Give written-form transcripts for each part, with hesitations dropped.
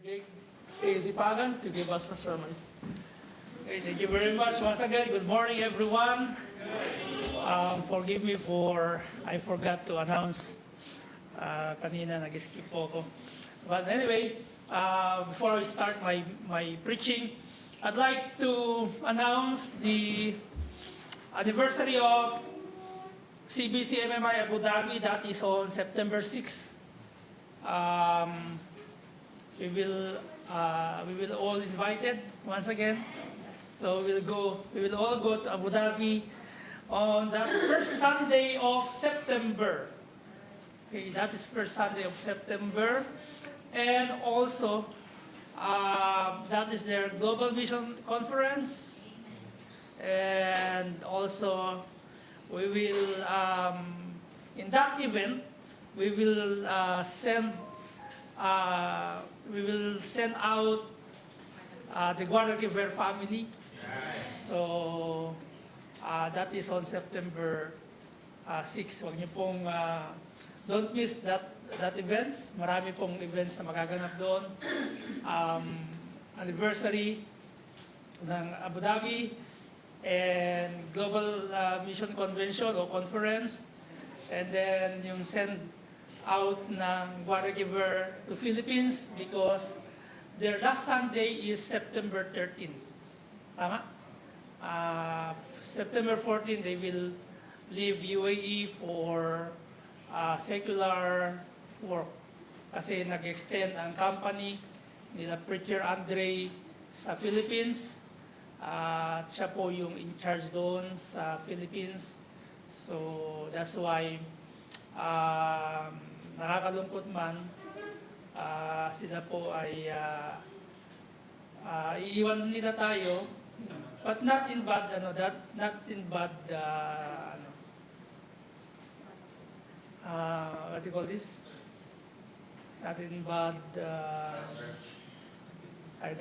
Jake Zipagan to give us a sermon. Okay, thank you very much once again. Good morning, everyone. Forgive me for I forgot to announce kanina nag-skip po ako. But anyway, before I start my preaching, I'd like to announce the anniversary of CBC MMI Abu Dhabi. That is on September 6. We will all invited once again. So we will all go to Abu Dhabi on that first Sunday of September. Okay, that is first Sunday of September. And also, that is their Global Mission Conference. And also, we will, in that event, we will send out the Guadalquivir family. So, that is on September 6. Huwag niyo pong, don't miss that events. Marami pong events na magaganap doon. Anniversary ng Abu Dhabi and Global Mission Convention o Conference. And then yung send out ng Guadalquivir to Philippines because their last Sunday is September 13. Tama? September 14, they will leave UAE for secular work. Kasi nag-extend ang company nila Preacher Andre sa Philippines. Siya po yung in charge doon sa Philippines. So that's why nakakalungkot man, sila po ay iiwan nila tayo, but not in bad, what do you call this? Not in bad, I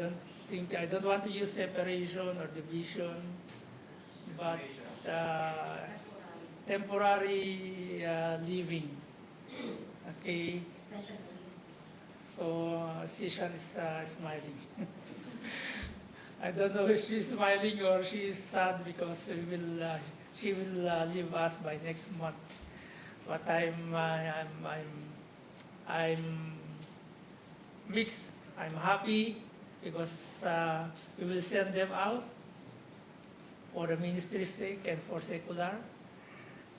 don't want to use separation or division, but temporary living. Okay. So, Sishan is smiling. I don't know if she's smiling or she is sad because she will leave us by next month. But I'm mixed. I'm happy because we will send them out for the ministry's sake and for secular.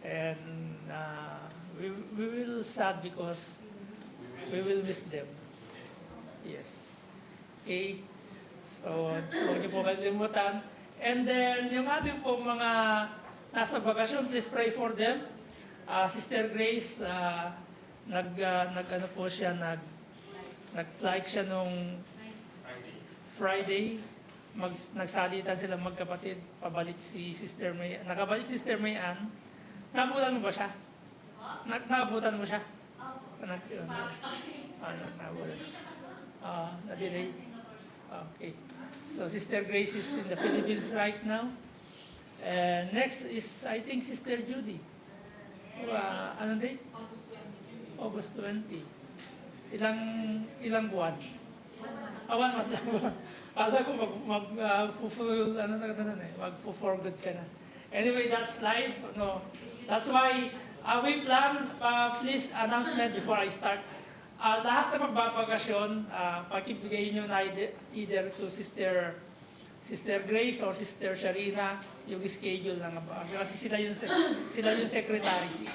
And we will sad because we will miss them. Yes. Okay? So, huwag niyo po kalimutan. And then, yung ating pong mga nasa bakasyon, please pray for them. Sister Grace, nag-flight siya nung Friday. Nagsalitan sila magkapatid. Pabalik si Sister May. Nakabalik si Sister May Ann. Nabutan mo ba siya? Nabutan mo siya? Na-delay. Okay. So Sister Grace is in the Philippines right now. And next is, I think, Sister Judy. Anong date? August 20. Ilang buwan? 1 month lang. Alam ko mag-for good ka na. Anyway, that's live. No. That's why we plan, please announcement before I start. Lahat na magbabakasyon, pakibigay nyo na either to Sister Grace or Sister Sharina yung schedule ng kasi sila yung secretary.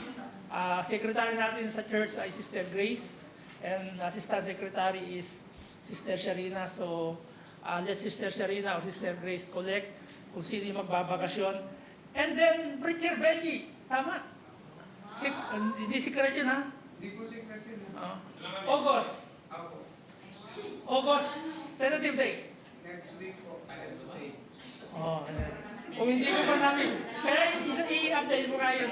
Secretary natin sa church ay Sister Grace and assistant secretary is Sister Sharina. So let Sister Sharina or Sister Grace collect kung sino yung magbabakasyon. And then Preacher Benji, tama? Hindi secret yun, ha? Hindi po secret yun. August, tentative date. Next week po. Next week. Kung hindi ko pa namin, kaya i-update mo ngayon.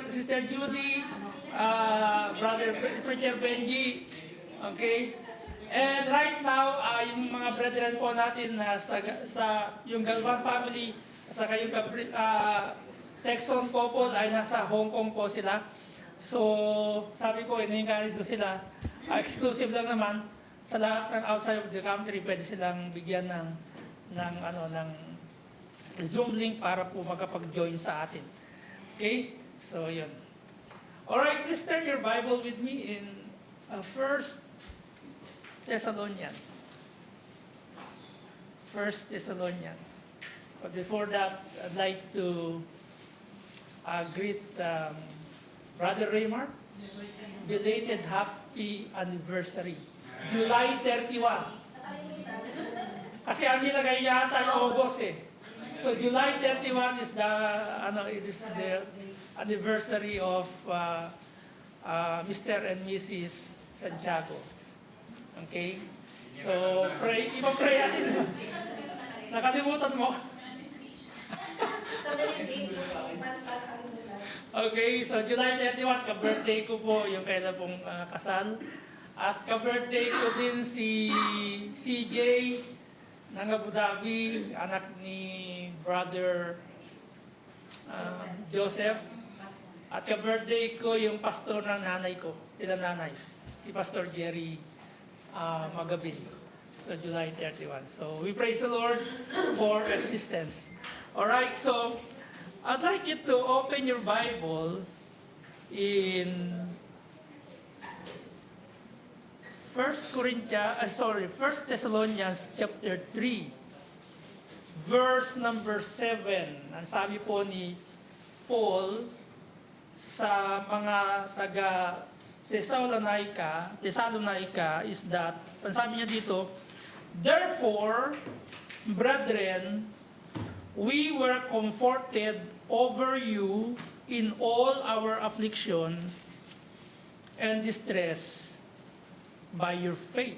Sister Judy, Brother Preacher Benji, okay? And right now, yung mga brethren po natin sa yung Galvan family, sa kayong Texon couple ay nasa Hong Kong po sila. So, sabi ko, in-encourage ko sila. Exclusive lang naman. sa lahat ng outside of the country, pwede silang bigyan ng Zoom link para po makapag-join sa atin. Okay? So, yun. Alright, please turn your Bible with me in 1 Thessalonians. 1 Thessalonians. But before that, I'd like to greet Brother Raymar. Belated happy anniversary. July 31. Kasi ang nilagay yata yung August eh. So July 31 is the anniversary of Mr. and Mrs. Santiago. Okay? So ipag-pray natin. Nakalimutan mo? Okay, so July 31, ka-birthday ko po yung kailan pong kasal. At ka-birthday ko din si CJ ng Abu Dhabi, anak ni Brother Joseph. At ka-birthday ko yung pastor ng nanay ko, nanay, si Pastor Jerry Magabin. So July 31. So we praise the Lord for existence. Alright, so I'd like you to open your Bible in 1 Thessalonians chapter 3, verse number 7. Ang sabi po ni Paul sa mga taga Thessalonica is that, ang sabi niya dito, therefore, brethren, we were comforted over you in all our affliction and distress by your faith.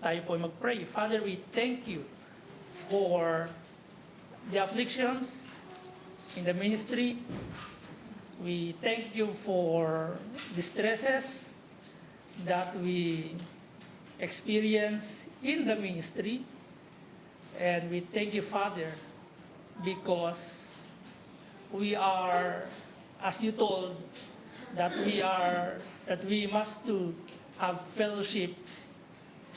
Tayo po mag-pray. Father, we thank you for the afflictions in the ministry. We thank you for distresses that we experience in the ministry. And we thank you, Father, because we are, as you told, that we must to have fellowship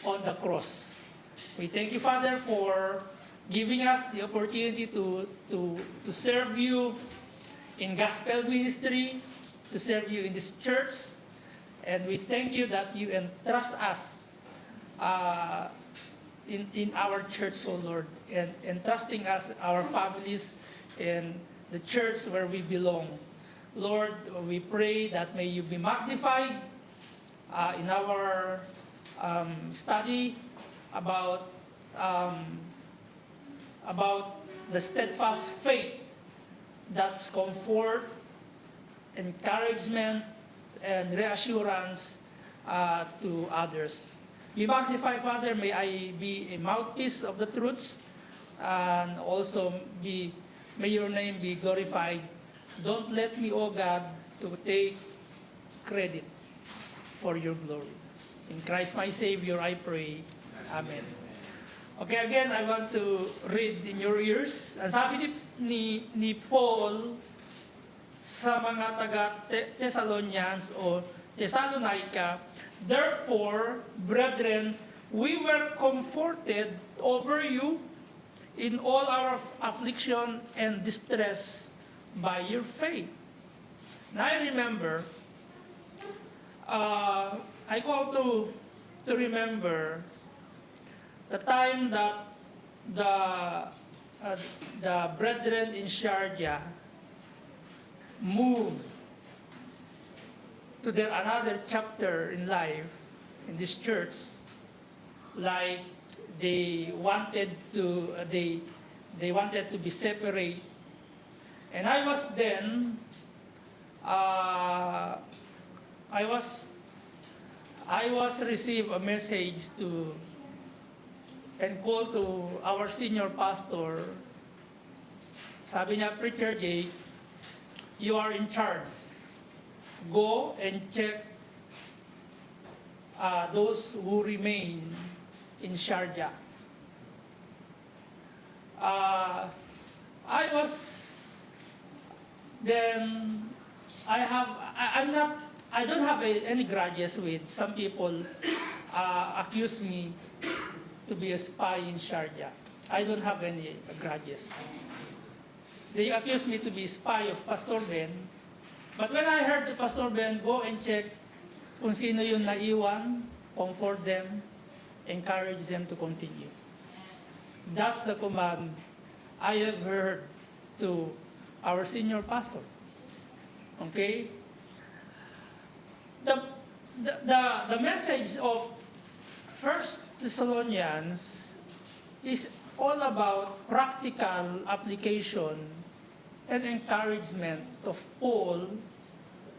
on the cross. We thank you, Father, for giving us the opportunity to serve you in gospel ministry, to serve you in this church. And we thank you that you entrust us in our church, O Lord, and entrusting us, our families, and the church where we belong. Lord, we pray that may you be magnified in our study about the steadfast faith that's comfort, encouragement, and reassurance to others. Be magnified, Father. May I be a mouthpiece of the truths, and also may your name be glorified. Don't let me, O God, to take credit for your glory. In Christ my Savior, I pray. Amen. Okay, again, I want to read in your ears. Ang sabi ni Paul sa mga taga Thessalonians o Thessalonica, therefore, brethren, we were comforted over you in all our affliction and distress by your faith. Now I remember, I call to remember the time that the brethren in Sharjah moved to their another chapter in life in this church, like they wanted to be separate. And I was then I was received a message to and call to our senior pastor. Sabi niya, Preacher Jake, you are in charge. Go and check those who remain in Sharjah. I don't have any grudges with some people accused me to be a spy in Sharjah. I don't have any grudges. They accused me to be spy of Pastor Ben. But when I heard to Pastor Ben, go and check kung sino yung naiwan, comfort them, encourage them to continue. That's the command I have heard to our senior pastor. Okay? The message of 1 Thessalonians is all about practical application and encouragement of Paul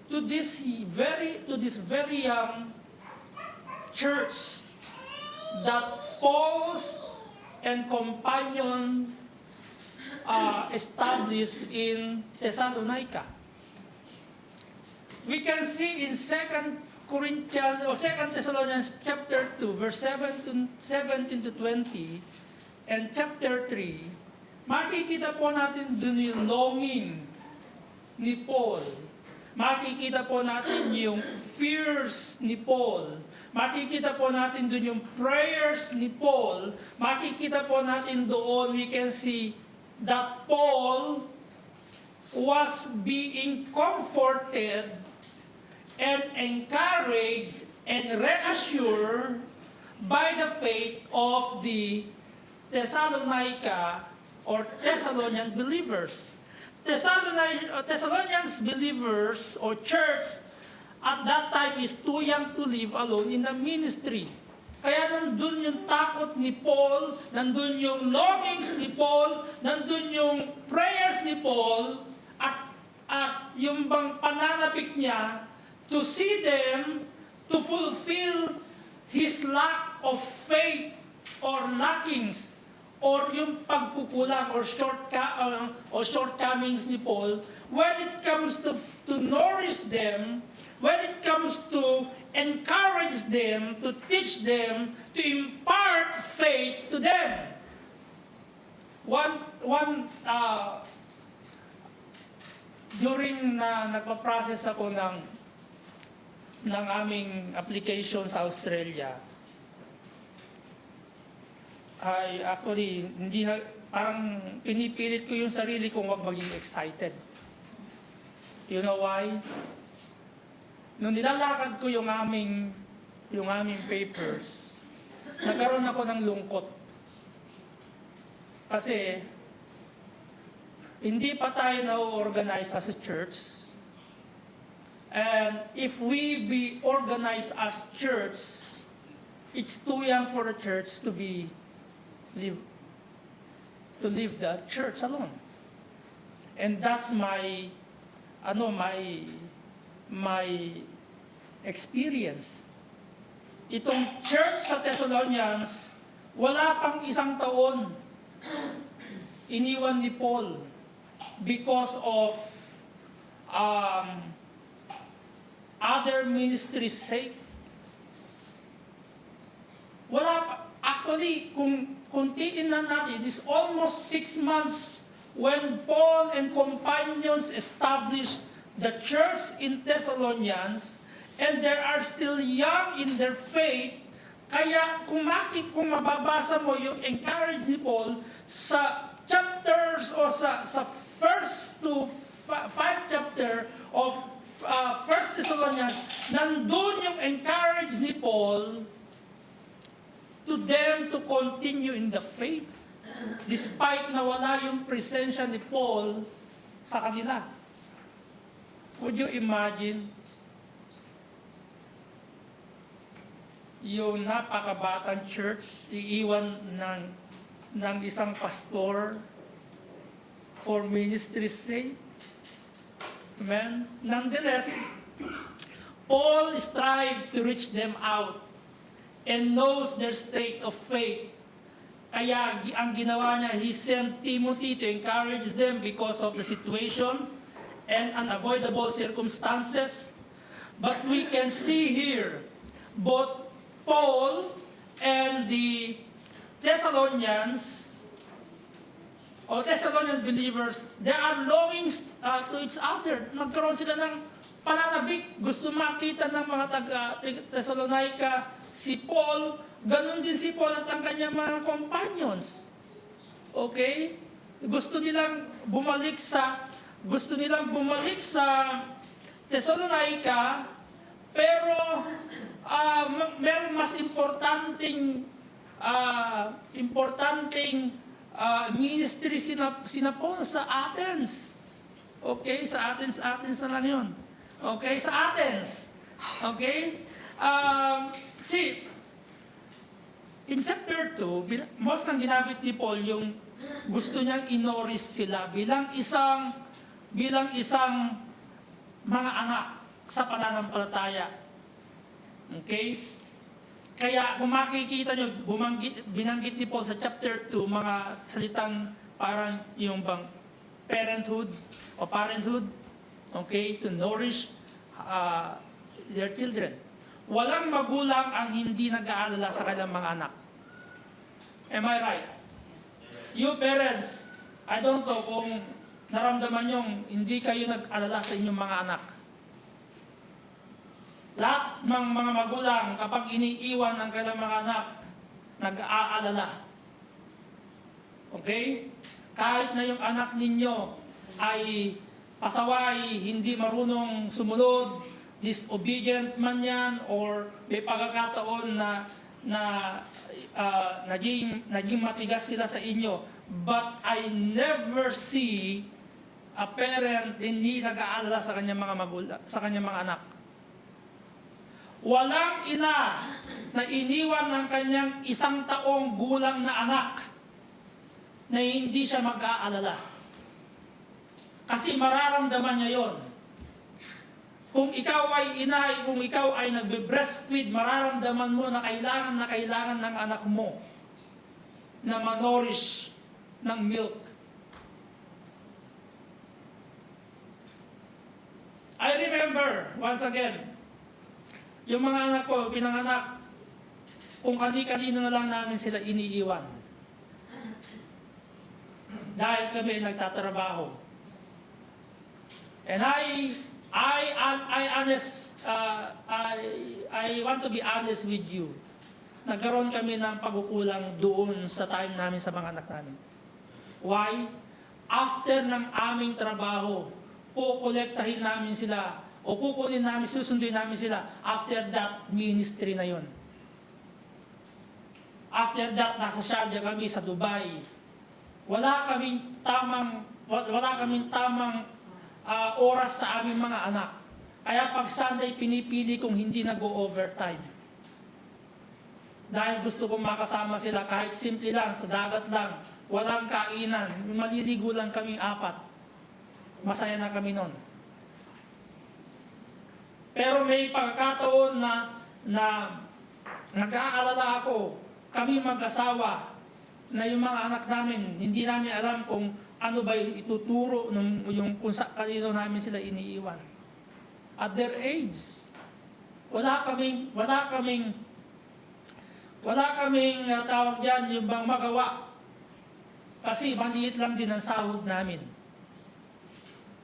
to this very young church that Paul's and companion established in Thessalonica. We can see in 2 Thessalonians chapter 2, verse 17 to 20, and chapter 3, makikita po natin dun yung longing ni Paul. Makikita po natin yung fears ni Paul. Makikita po natin dun yung prayers ni Paul. Makikita po natin doon, we can see that Paul was being comforted and encouraged and reassured by the faith of the Thessalonica or Thessalonian believers. Thessalonians believers or church at that time is too young to live alone in the ministry. Kaya nandun yung takot ni Paul, nandun yung longings ni Paul, nandun yung prayers ni Paul, at yung bang pananabik niya to see them to fulfill his lack of faith or lackings or yung pagkukulang or shortcomings ni Paul when it comes to nourish them, when it comes to encourage them, to teach them, to impart faith to them. During nagpa-process ako ng aming application sa Australia, ay actually, parang pinipilit ko yung sarili kong wag maging excited. You know why? Nung nilalakad ko yung aming papers, nagkaroon ako ng lungkot. Kasi, hindi pa tayo na-organize as a church. And if we be organized as church, it's too young for a church to live the church alone. And that's my experience. Itong church sa Thessalonians, wala pang isang taon, iniwan ni Paul because of other ministries' sake. Actually, kung titignan natin, it is almost 6 months when Paul and companions established the church in Thessalonians, and they are still young in their faith. Kaya kung mababasa mo yung encourage ni Paul sa chapters o sa first to 5 chapter of 1 Thessalonians, nandun yung encourage ni Paul to them to continue in the faith despite na wala yung presensya ni Paul sa kanila. Would you imagine yung napakabatang church iiwan ng isang pastor for ministry's sake? Amen? Nonetheless, Paul strived to reach them out and knows their state of faith. Kaya ang ginawa niya, he sent Timothy to encourage them because of the situation and unavoidable circumstances. But we can see here, both Paul and the Thessalonians, or Thessalonian believers, they are longing to each other. Nagkaroon sila ng pananabik. Gusto makita ng mga taga-Thessalonica si Paul, ganun din si Paul at ang kanyang mga companions. Okay? Gusto nilang bumalik sa Thessalonica, pero meron mas importanteng ministry sina Paul sa Athens. Okay? Sa Athens na lang yun. Okay? Sa Athens. Okay? See, in chapter 2, most ng ginamit ni Paul yung gusto niyang inoris sila bilang isang mga anak sa pananampalataya. Okay? Kaya kung makikita nyo, binanggit ni Paul sa chapter 2, mga salitang parang yung bang parenthood, okay, to nourish their children. Walang magulang ang hindi nag-aalala sa kanilang mga anak. Am I right? You parents, I don't know kung naramdaman nyo hindi kayo nag-alala sa inyong mga anak. Lahat ng mga magulang, kapag iniiwan ang kanilang mga anak, nag-aalala. Okay? Kahit na yung anak ninyo ay pasaway, hindi marunong sumunod, disobedient man yan, or may pagkakataon na naging matigas sila sa inyo. But I never see a parent hindi nag-aalala sa kanyang mga magulang, sa kanyang mga anak. Walang ina na iniwan ng kanyang 1 taong gulang na anak na hindi siya mag-aalala. Kasi mararamdaman niya yon. Kung ikaw ay ina, kung ikaw ay nagbe-breastfeed, mararamdaman mo na kailangan ng anak mo na manorish ng milk. I remember, once again, yung mga anak ko, pinanganak, kung kani-kanino na lang namin sila iniiwan. Dahil kami nagtatrabaho. And I want to be honest with you. Nagkaroon kami ng pagkukulang doon sa time namin sa mga anak namin. Why? After ng aming trabaho, kukolektahin namin sila, o kukunin namin, susunduin namin sila after that ministry na yon. After that, nasa Sharjah kami sa Dubai. Wala kaming tamang oras sa aming mga anak. Kaya pag Sunday, pinipili kong hindi nag-overtime. Dahil gusto kong makasama sila kahit simple lang, sa dagat lang, walang kainan, maliligo lang kaming 4. Masaya na kami nun. Pero may pagkakataon na nag-aalala ako, kami mag-asawa, na yung mga anak namin, hindi namin alam kung ano ba yung ituturo, yung kung kanino namin sila iniiwan. At their age, wala kaming tawag diyan yung bang magawa. Kasi maliit lang din ang sahod namin.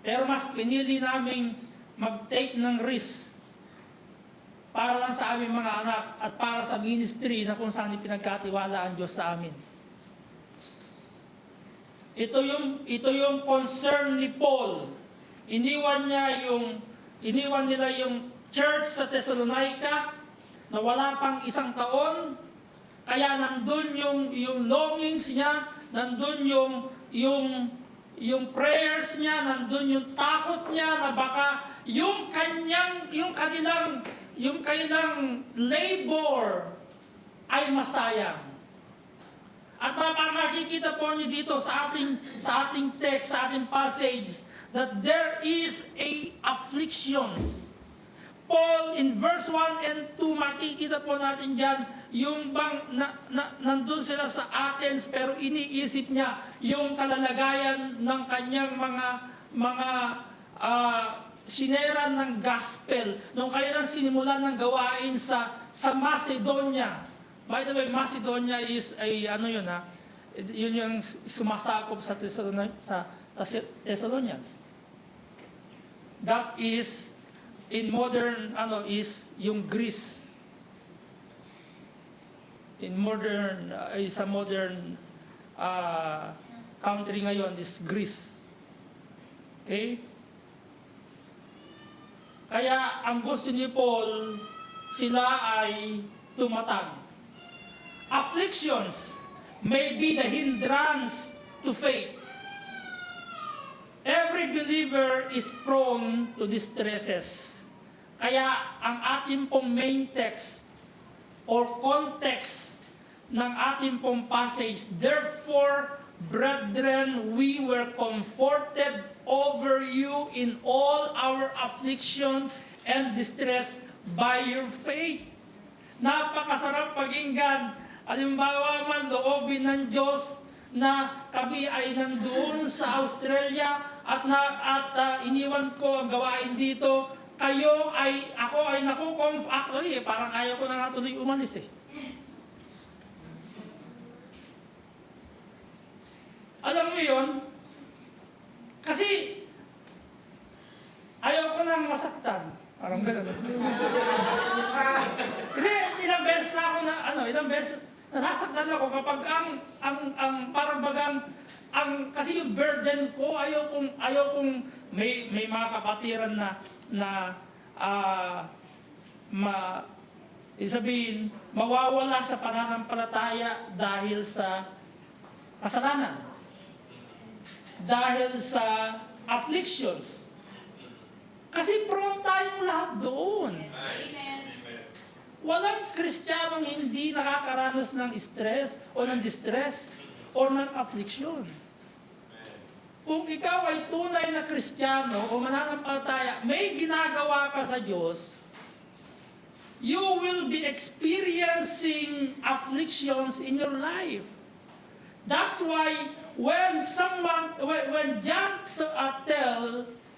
Pero mas pinili naming mag-take ng risk para lang sa aming mga anak at para sa ministry na kung saan ipinagkatiwala ang Diyos sa amin. Ito yung concern ni Paul. Iniwan nila yung church sa Thessalonica na wala pang 1 taon. Kaya nandun yung longings niya, nandun yung prayers niya, nandun yung takot niya na baka yung kanilang labor ay masayang. At makikita po niyo dito sa ating text, sa ating passage, that there is a afflictions. Paul, in verse 1 and 2, makikita po natin dyan, yung bang nandun sila sa Athens, pero iniisip niya yung kalalagayan ng kanyang mga sineran ng gospel, nung kanilang sinimulan ng gawain sa Macedonia. By the way, Macedonia is yun yung sumasakop sa Thessalonians. That is, in modern, is yung Greece. sa modern country ngayon is Greece. Okay? Kaya ang gusto ni Paul, sila ay tumatag. Afflictions may be the hindrance to faith. Every believer is prone to distresses. Kaya ang ating pong main text or context ng ating pong passage, therefore, brethren, we were comforted over you in all our affliction and distress by your faith. Napakasarap pakinggan. Halimbawa man, loobin ng Diyos na kami ay nandoon sa Australia at iniwan ko ang gawain dito. Ako ay actually, parang ayaw ko na nga tuloy umalis eh. Alam mo yun? Kasi, ayaw ko nang masaktan. Parang gano'n. Hindi, ilang beses na ako ilang beses, nasasaktan ako kapag parang bagang, kasi yung burden ko, ayaw kong may mga kapatiran sabihin, mawawala sa pananampalataya dahil sa kasalanan. Dahil sa afflictions. Kasi prone tayong lahat doon. Amen. Walang Kristiyanong hindi nakakaranas ng stress o ng distress o ng affliction. Kung ikaw ay tunay na Kristiyano o mananampalataya, may ginagawa ka sa Diyos, you will be experiencing afflictions in your life. That's why when John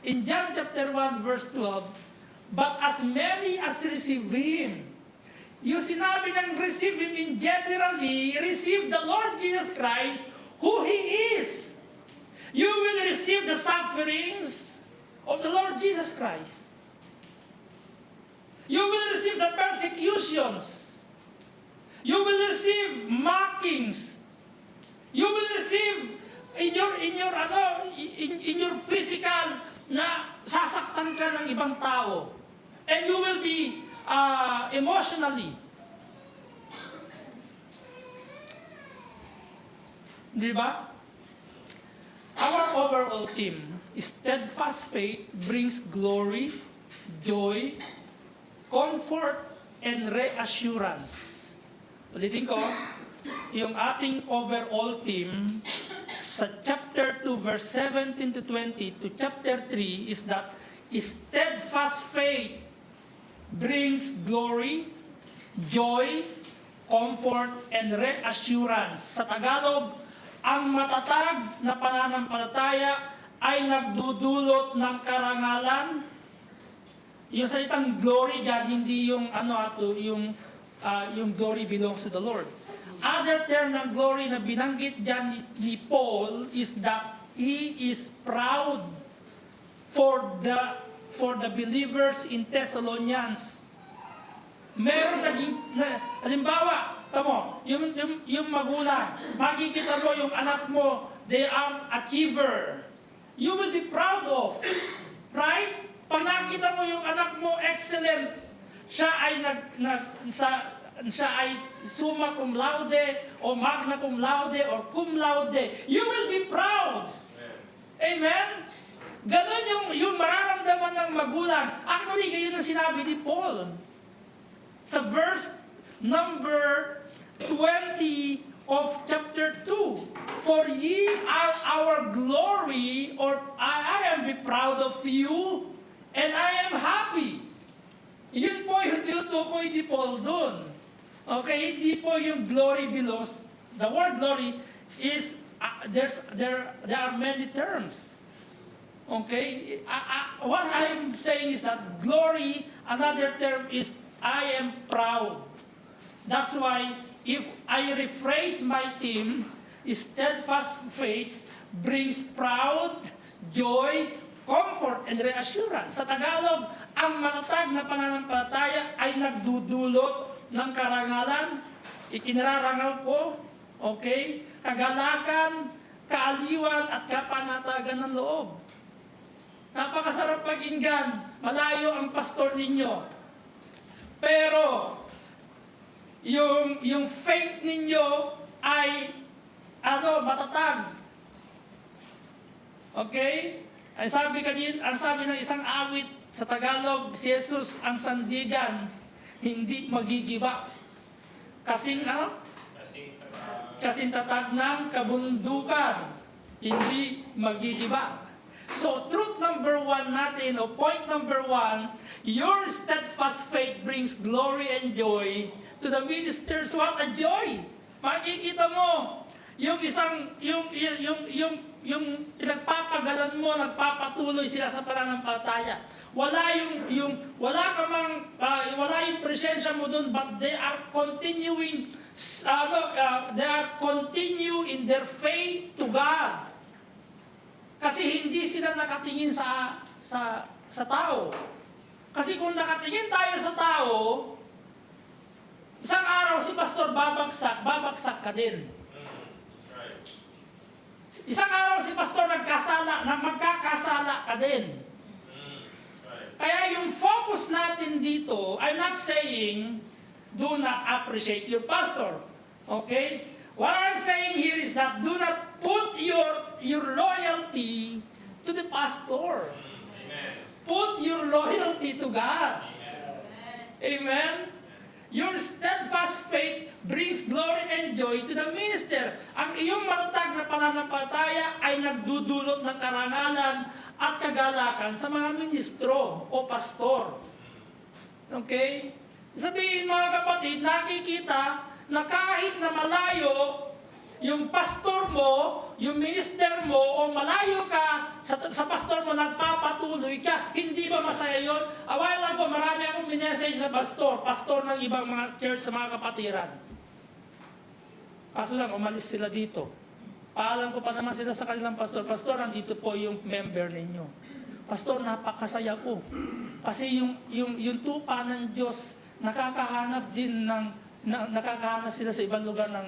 in John chapter 1 verse 12, but as many as receive Him, yung sinabi ng receive Him in generally, receive the Lord Jesus Christ, who He is. You will receive the sufferings of the Lord Jesus Christ. You will receive the persecutions. You will receive mockings. You will receive in your physical na sasaktan ka ng ibang tao. And you will be emotionally. Di ba? Our overall theme, steadfast faith brings glory, joy, comfort, and reassurance. Ulitin ko, yung ating overall theme sa chapter 2 verse 17 to 20 to chapter 3 is that steadfast faith brings glory, joy, comfort, and reassurance. Sa Tagalog, ang matatag na pananampalataya ay nagdudulot ng karangalan. Yung salitang glory dyan, hindi yung yung glory belongs to the Lord. Other term ng glory na binanggit dyan ni Paul is that he is proud for the believers in Thessalonians. Meron halimbawa, tamo, yung magulang, makikita mo yung anak mo, they are achiever. You will be proud of, right? Pag nakita mo yung anak mo excellent, siya ay summa cum laude o magna cum laude or cum laude, you will be proud. Amen? Ganon yung mararamdaman ng magulang. Actually, ganyan ang sinabi ni Paul. Sa verse number 20 of chapter 2. For ye are our glory, or I am be proud of you, and I am happy. Yun po yung tinutukoy ni Paul doon. Okay, hindi po yung glory belongs. The word glory is, there are many terms. Okay, what I'm saying is that glory, another term is, I am proud. That's why, if I rephrase my theme, steadfast faith brings proud, joy, comfort, and reassurance. Sa Tagalog, ang matatag na pananampalataya ay nagdudulot ng karangalan. ikinararangal ko, okay, kagalakan, kaaliwan, at kapanatagan ng loob. Napakasarap pakinggan, malayo ang pastor ninyo. Pero, yung faith ninyo ay, matatag. Okay? Ang sabi ng isang awit sa Tagalog, si Jesus ang sandigan, hindi magigiba. Kasing tatag ng kabundukan, hindi magigiba. So, truth number 1 natin, o point number 1, your steadfast faith brings glory and joy to the ministers. What a joy! Makikita mo, yung pinagpapagalan mo, nagpapatuloy sila sa pananampalataya. Wala yung presensya mo doon, but they are continuing, they are continue in their faith to God. Kasi hindi sila nakatingin sa tao. Kasi kung nakatingin tayo sa tao, isang araw si pastor babagsak ka din. Isang araw si pastor magkakasala ka din. Kaya yung focus natin dito, I'm not saying do not appreciate your pastor. Okay? What I'm saying here is that do not put your loyalty to the pastor. Amen. Put your loyalty to God. Amen? Your steadfast faith brings glory and joy to the minister. Ang iyong matatag na pananampalataya ay nagdudulot ng karangalan at kagalakan sa mga ministro o pastor. Okay? Sabihin mga kapatid, nakikita na kahit na malayo yung pastor mo, yung minister mo, o malayo ka sa pastor mo, nagpapatuloy ka, hindi ba masaya yun? A while ago, marami akong minessage sa pastor ng ibang mga church sa mga kapatiran. Kaso lang, umalis sila dito. Paalam ko pa naman sila sa kanilang pastor, pastor, nandito po yung member ninyo. Pastor, napakasaya ko. Kasi yung tupa ng Diyos, nakakahanap din nakakahanap sila sa ibang lugar ng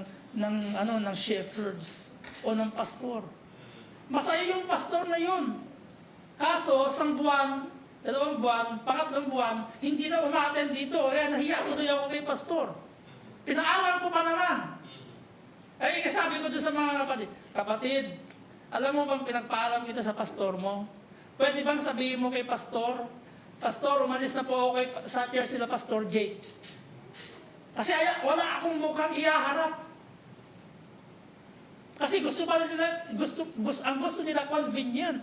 shepherds o ng pastor. Masaya yung pastor na yun. Kaso, 1 buwan, 2 buwan, 3 buwan, hindi na umaten dito. Kaya nahiya tuloy ako kay pastor. Pinaalam ko pa naman. Ay, sabi ko doon sa mga kapatid, alam mo bang pinagpaalam kita sa pastor mo? Pwede bang sabihin mo kay pastor, pastor, umalis na po ako sa church sila Pastor Jake. Kasi wala akong mukhang ihaharap. Kasi ang gusto nila convenient.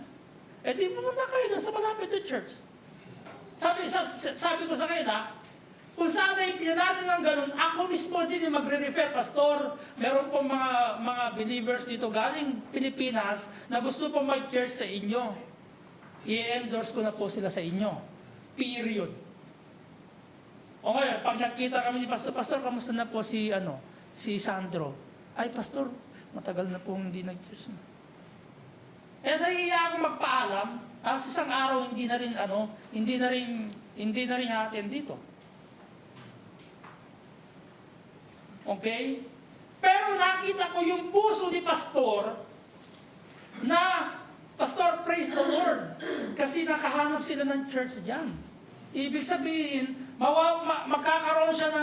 Eh di pumunta kayo sa malapit na church. Sabi ko sa kanila, kung sana yung pinanalo ng ganun, ako mismo din yung magre-refer, pastor, meron pong mga believers dito galing Pilipinas na gusto pong mag-church sa inyo. I-endorse ko na po sila sa inyo. Period. O ngayon, pag nakita kami ni Pastor, kamusta na po si Sandro? Ay, Pastor, matagal na po hindi nag-church. Eh, nahihiya akong magpaalam, tapos isang araw hindi na rin attend dito. Okay? Pero nakita ko yung puso ni Pastor na, Pastor, praise the Lord. Kasi nakahanap sila ng church dyan. Ibig sabihin, magkakaroon siya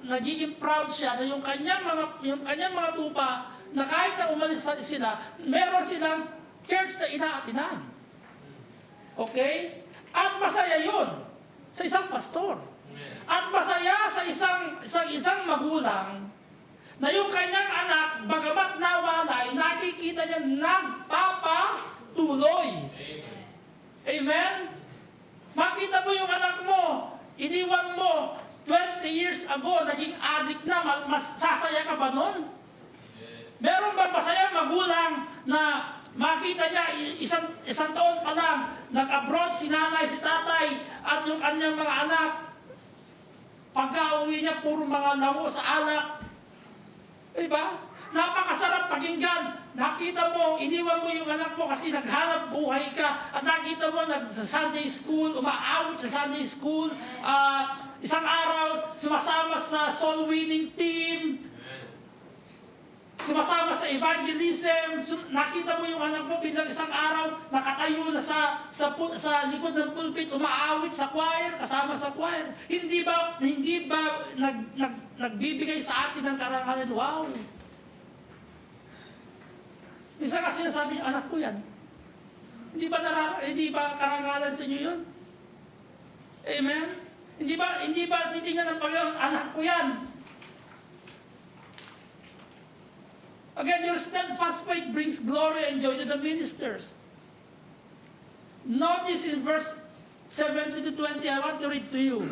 nagiging proud siya na yung kanyang mga tupa na kahit na umalis sila, meron silang church na inaatinan. Okay? At masaya yun sa isang pastor. At masaya sa isang magulang na yung kanyang anak, bagamat nawalay, nakikita niya nagpapatuloy. Amen? Makita mo yung anak mo, iniwan mo, 20 years ago, naging addict na, sasaya ka ba nun? Meron ba masaya magulang na makita niya isang taon pa lang, nag-abroad si nanay, si tatay, at yung kanyang mga anak, pagka-uwi niya, puro mga lango sa alak. Diba? Napakasarap Pakinggan, nakita mo, iniwan mo yung anak mo kasi naghanap buhay ka at nakita mo sa Sunday school, umaawit sa Sunday school, isang araw sumasama sa soul winning team, sumasama sa evangelism, nakita mo yung anak mo bilang isang araw nakatayo na sa likod ng pulpit, umaawit sa choir, kasama sa choir. Hindi ba nagbibigay sa atin ng karangalan? Wow! Minsan kasi sinasabi niyo, anak ko yan. Hindi ba karangalan sa inyo yun? Amen? Hindi ba titingnan ng Panginoon, anak ko yan? Again, your steadfast faith brings glory and joy to the ministers. Notice in verse 17 to 20, I want to read to you.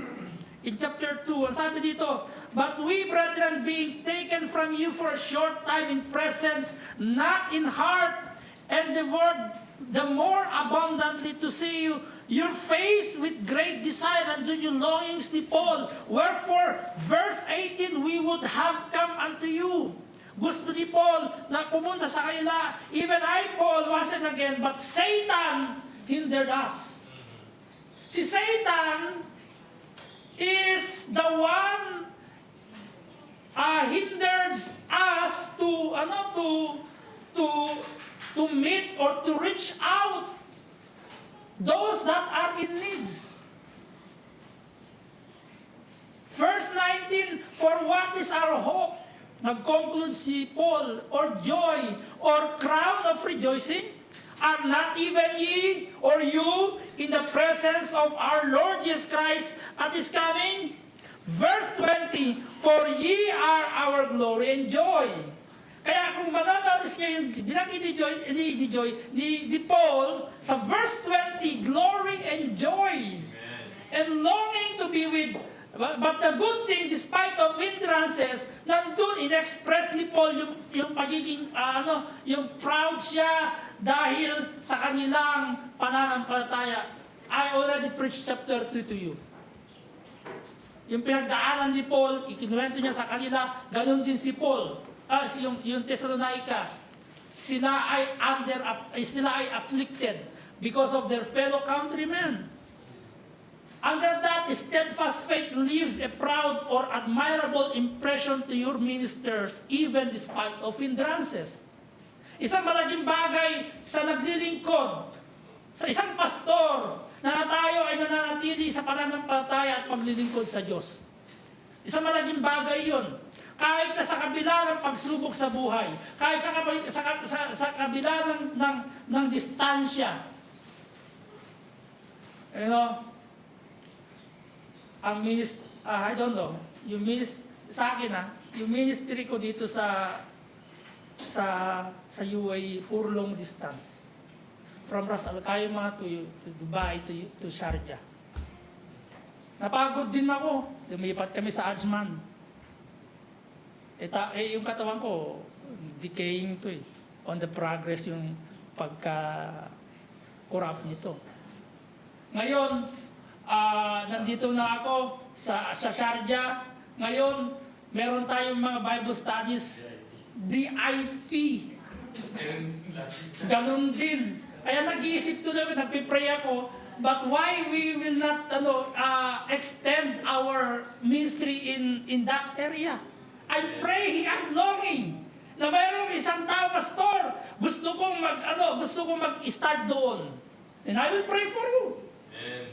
In chapter 2, ang sabi dito, but we, brethren, being taken from you for a short time in presence, not in heart, and devoured the more abundantly to see you, your face with great desire and do your longings ni Paul. Wherefore, verse 18, we would have come unto you. Gusto ni Paul na pumunta sa kanila. Even I, Paul, once and again, but Satan hindered us. Si Satan is the one hinders us to meet or to reach out those that are in needs. Verse 19, for what is our hope? Nag-conclude si Paul, or joy, or crown of rejoicing? Are not even ye or you in the presence of our Lord Jesus Christ at His coming? Verse 20, for ye are our glory and joy. Kaya kung mananonood niya yung binanggit ni Paul, sa verse 20, glory and joy. Amen. And longing to be with. But the good thing, despite of hindrances, nandun, in-express ni Paul yung pagiging, yung proud siya dahil sa kanilang pananampalataya. I already preached chapter 2 to you. Yung pinagdaanan ni Paul, ikinuwento niya sa kanila, ganun din si Paul. Yung Thessalonica, sila ay afflicted because of their fellow countrymen. Under that, steadfast faith leaves a proud or admirable impression to your ministers, even despite of hindrances. Isang malaking bagay sa naglilingkod, sa isang pastor, na tayo ay nananatili sa pananampalataya at paglilingkod sa Diyos. Isang malaking bagay yun. Kahit na sa kabila ng pagsubok sa buhay, kahit sa kabila ng distansya. I don't know, sa akin yung ministry ko dito sa UAE, puro long distance. From Ras Al Khaimah to Dubai to Sharjah. Napagod din ako. Lumipat kami sa Ajman. Yung katawan ko, decaying to on the progress yung pagka-corrupt nito. Ngayon, nandito na ako sa Sharjah. Ngayon, meron tayong mga Bible studies, DIP. Ganun din. Kaya nag-iisip to namin, nagpipray ako, but why we will not extend our ministry in that area? I'm praying, I'm longing na mayroong isang tao, pastor, gusto kong mag-start doon. And I will pray for you. Amen.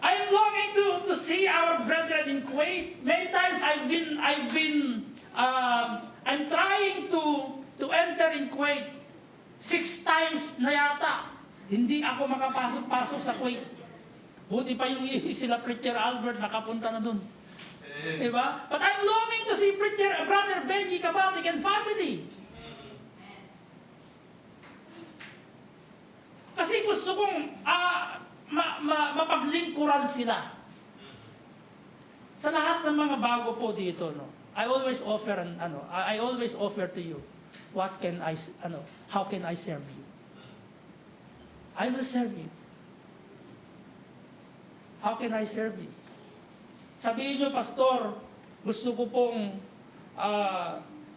I'm longing to see our brethren in Kuwait. Many times I'm trying to enter in Kuwait. 6 times na yata. Hindi ako makapasok-pasok sa Kuwait. Buti pa yung sila Preacher Albert nakapunta na dun. Diba? But I'm longing to see Brother Benji Kabatik and family. Kasi gusto kong mapaglingkuran sila. Sa lahat ng mga bago po dito, I always offer to you, how can I serve you? I will serve you. How can I serve you? Sabihin nyo, pastor, gusto ko pong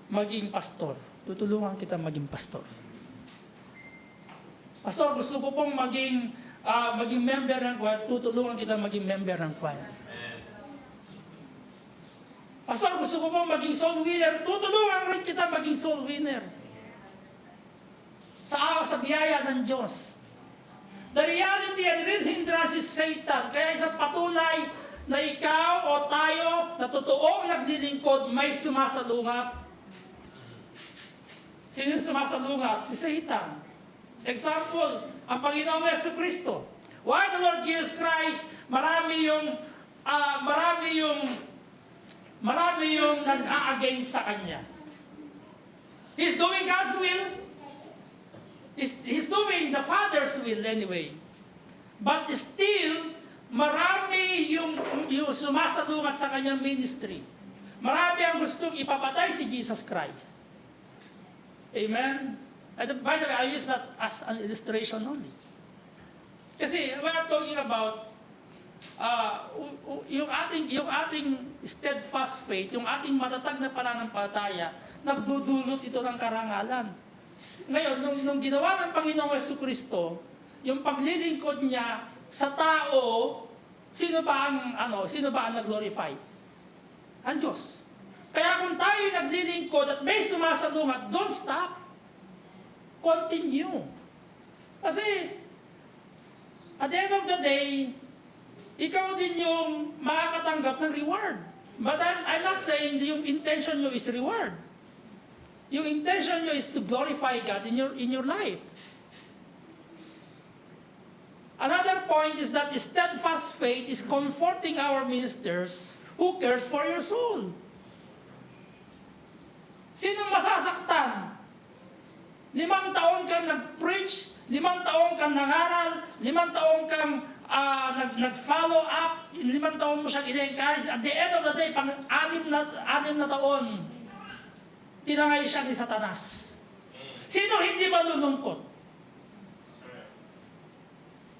maging pastor. Tutulungan kita maging pastor. Pastor, gusto ko pong maging member ng choir. Tutulungan kita maging member ng choir. Pastor, gusto ko pong maging soul winner. Tutulungan rin kita maging soul winner. Sa biyaya ng Diyos. The reality and real hindrance is Satan. Kaya isang patunay na ikaw o tayo na totoong naglilingkod may sumasalungat. Sino yung sumasalungat? Si Satan. Example, ang Panginoong Jesucristo. Why the Lord Jesus Christ, marami yung nag-a-against sa Kanya. He's doing God's will. He's doing the Father's will anyway. But still, marami yung sumasalungat sa Kanyang ministry. Marami ang gustong ipapatay si Jesus Christ. Amen? And by the way, I use that as an illustration only. Kasi we are talking about yung ating steadfast faith, yung ating matatag na pananampalataya, nagdudulot ito ng karangalan. Ngayon, nung ginawa ng Panginoong Jesucristo, yung paglilingkod niya sa tao, sino ba ang nag-glorify? Ang Diyos. Kaya kung tayo naglilingkod at may sumasalungat, don't stop. Continue. Kasi, at the end of the day, ikaw din yung makakatanggap ng reward. But I'm not saying yung intention nyo is reward. Yung intention nyo is to glorify God in your life. Another point is that steadfast faith is comforting our ministers who cares for your soul. Sinong masasaktan? 5 taon kang nag-preach, 5 taon kang nangaral, 5 taon kang nag-follow up, 5 taon mo siyang in-encourage. At the end of the day, pang 6 na taon, tinangay siya ni Satanas. Sino hindi malulungkot?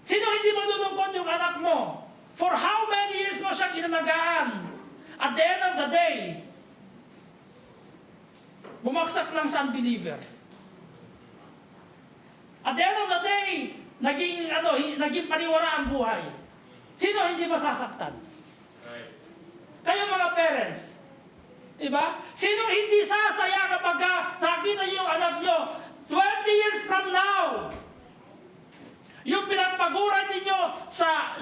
Sino hindi malulungkot yung anak mo? For how many years mo siyang inalagaan? At the end of the day, bumagsak lang sa unbeliever. At the end of the day, naging paniwara ang buhay. Sino hindi masasaktan? Kayo mga parents. Diba? Sino hindi sasaya kapag nakita niyo yung anak niyo 20 years from now? Yung pinagpaguran ninyo sa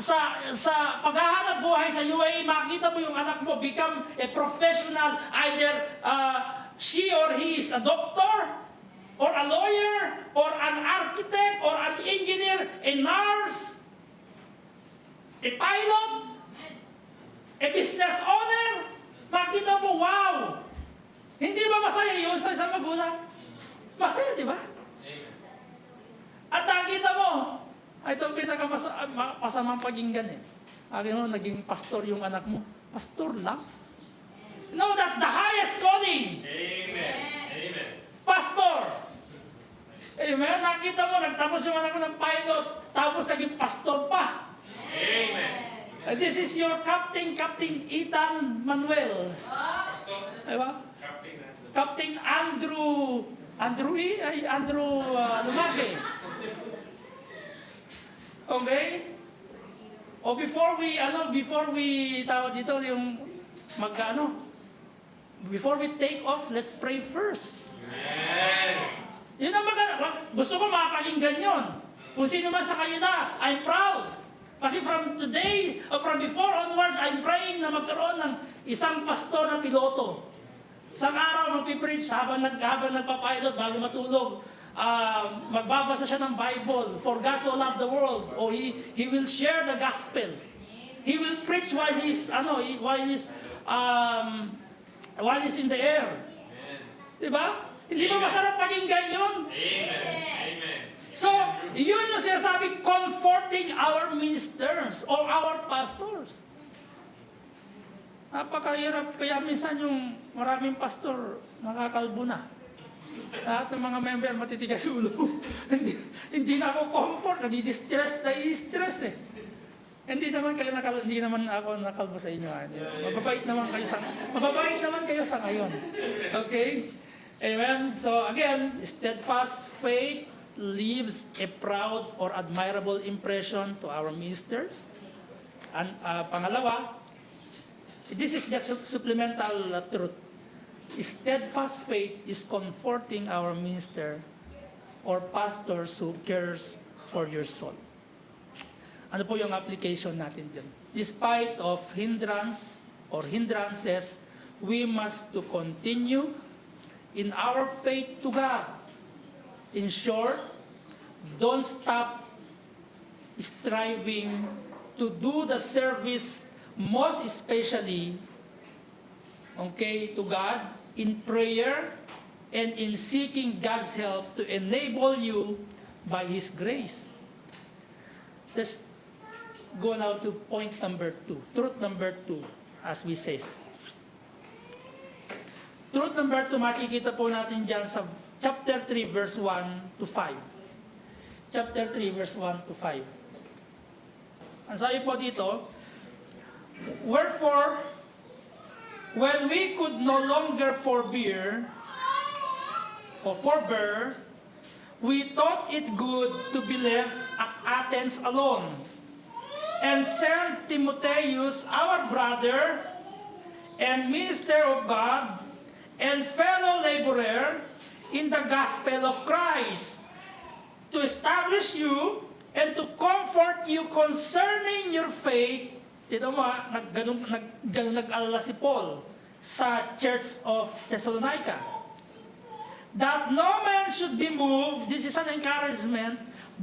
paghahanap buhay sa UAE, makita mo yung anak mo become a professional, either she or he is a doctor, or a lawyer, or an architect, or an engineer, a nurse, a pilot, a business owner. Makita mo, wow! Hindi ba masaya yun sa isang magulang? Masaya, di ba? At nakita mo, ito ang pinakamasamang paginggan eh. Akin mo, naging pastor yung anak mo. Pastor lang? No, that's the highest calling. Amen. Amen. Pastor. Amen. Nakita mo, nagtapos yung anak mo ng pilot, tapos naging pastor pa. Amen. This is your Captain Ethan Manuel. Diba? Captain Andrew Lumake. Okay? O before we tawag dito yung before we take off, let's pray first. Amen. Yun ang gusto ko mapakinggan yun. Kung sino man sa kayo na, I'm proud. Kasi from today, or from before onwards, I'm praying na magkaroon ng isang pastor na piloto. Isang araw magpipreach habang nagpapilot bago matulog. Magbabasa siya ng Bible. For God so loved the world. O he will share the gospel. He will preach while he's in the air. Diba? Hindi ba masarap pakinggan yun? Amen. Amen. So, yun yung sinasabi, comforting our ministers or our pastors. Napakahirap, kaya minsan yung maraming pastor nakakalbo na. Lahat ng mga member matitigas ulo. hindi na ako comfort, nai-stress eh. Hindi naman ako nakalbo sa inyo. Mababait naman kayo sa ngayon. Okay? Amen. So again, steadfast faith leaves a proud or admirable impression to our ministers. And pangalawa, this is just supplemental truth. Steadfast faith is comforting our minister or pastors who cares for your soul. Ano po yung application natin dyan? Despite of hindrances, we must to continue in our faith to God. In short, don't stop striving to do the service, most especially, to God, in prayer and in seeking God's help to enable you by His grace. Let's go now to point number 2. Truth number 2, as we says. Truth number 2, makikita po natin dyan sa chapter 3, verse 1 to 5. Chapter 3, verse 1 to 5. Ang sabi po dito, wherefore, when we could no longer forbear, we thought it good to be left at Athens alone, and sent Timotheus, our brother and minister of God, and fellow laborer in the gospel of Christ, to establish you and to comfort you concerning your faith. Dito mo, nag-alala si Paul sa Church of Thessalonica. That no man should be moved, this is an encouragement,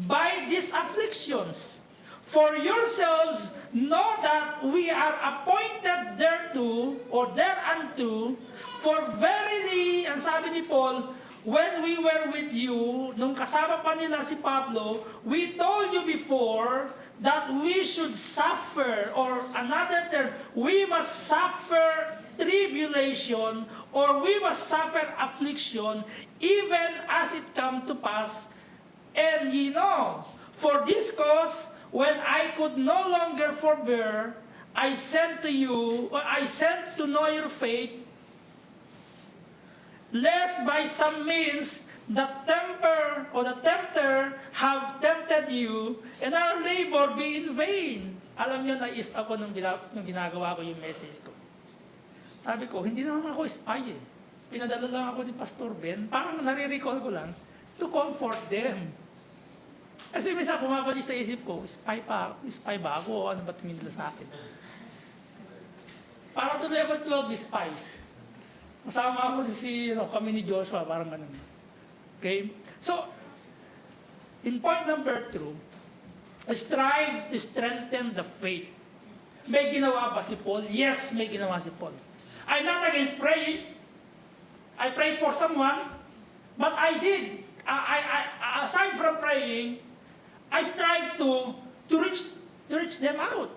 by these afflictions. For yourselves know that we are appointed thereto, or thereunto, for verily, ang sabi ni Paul, when we were with you, nung kasama pa nila si Pablo, we told you before that we should suffer, or another term, we must suffer tribulation, or we must suffer affliction, even as it come to pass. And ye know, for this cause, when I could no longer forbear, I sent to you, or I sent to know your faith, lest by some means the tempter have tempted you, and our labor be in vain. Alam niyo, nais ako nung ginagawa ko yung message ko. Sabi ko, hindi naman ako spy eh. Pinadala lang ako ni Pastor Ben, parang nare-recall ko lang, to comfort them. Kasi minsan pumapalik sa isip ko, spy ba ako o ano ba tingin nila sa akin? Para tuloy ako 12 spies. Kasama ako kami ni Joshua, parang ganun. Okay? So, in point number 2, strive to strengthen the faith. May ginawa ba si Paul? Yes, may ginawa si Paul. I'm not against praying. I pray for someone, but I did. Aside from praying, I strive to reach them out.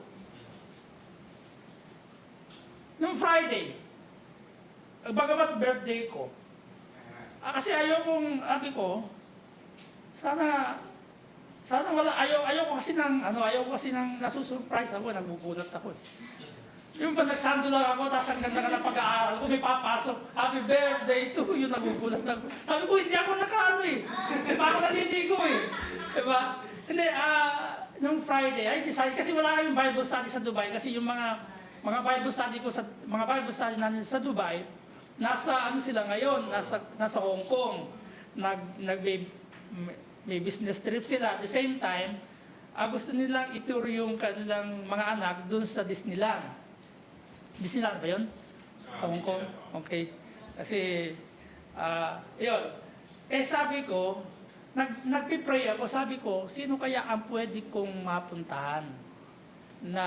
Noong Friday, bagamat birthday ko, kasi ayaw ko kasi nang nasusurprise ako, nagugulat ako eh. Yung pag nagsando lang ako, tapos ang ganda ka ng pag-aaral ko, may papasok, happy birthday to you, nagugulat ako. Sabi ko, hindi ako nakaano eh. Parang naliligo eh. Diba? Hindi, nung Friday, I decided, kasi wala kaming Bible study sa Dubai, kasi yung mga Bible study namin sa Dubai, nasa sila ngayon, nasa Hong Kong. May business trip sila. At the same time, gusto nilang ituro yung kanilang mga anak dun sa Disneyland. Disneyland ba yun? Sa Hong Kong? Okay. Kasi, yun. Sabi ko, nagpipray ako, sabi ko, sino kaya ang pwede kong mapuntahan na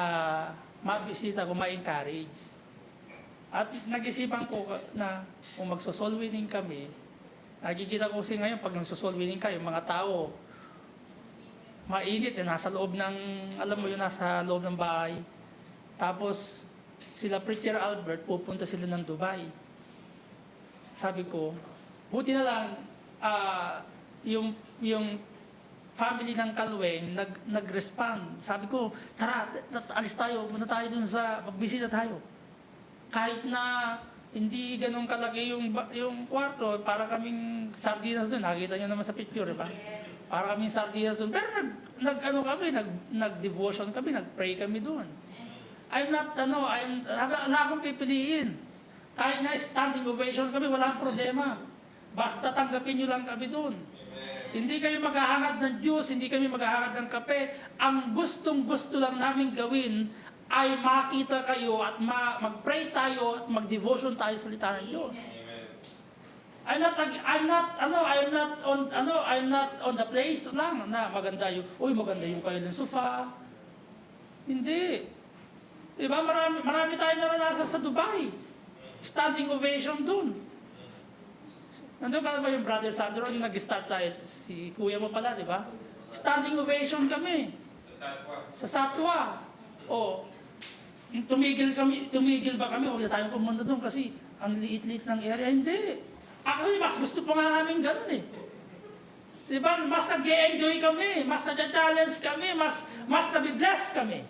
mabisita ko, ma-encourage? At nag-isipan ko na kung magso-soul winning kami, nakikita ko kasi ngayon, pag nagso-soul winning kayo, mga tao, mainit, nasa loob ng, nasa loob ng bahay. Tapos, sila Preacher Albert, pupunta sila ng Dubai. Sabi ko, buti na lang, yung family ng Calwen nag-respond. Sabi ko, tara, alis tayo, muna tayo dun sa, magbisita tayo. Kahit na hindi ganun kalaki yung kwarto, para kaming sardinas dun. Nakita nyo naman sa picture, di ba? Para kaming sardinas dun. Pero nag-devotion kami, nag-pray kami dun. Wala akong pipiliin. Kahit na standing ovation kami, walang problema. Basta tanggapin nyo lang kami dun. Hindi kami maghahangad ng juice, hindi kami maghahangad ng kape. Ang gustong-gusto lang namin gawin ay makita kayo at mag-pray tayo at mag-devotion tayo sa salita ng Diyos. I'm not on the place lang na maganda yung kayo ng sofa. Hindi. Diba, marami tayo naranasan sa Dubai. Standing ovation dun. Nandun ka ba yung Brother Sandro? Nag-start tayo, si kuya mo pala, di ba? Standing ovation kami. Sa Satwa. O, tumigil ba kami? Huwag na tayong pumunta doon kasi ang liit-liit ng area. Hindi. Actually, mas gusto pa nga namin ganun eh. Di ba? Mas nag-enjoy kami, mas nag-challenge kami, mas nabibless kami.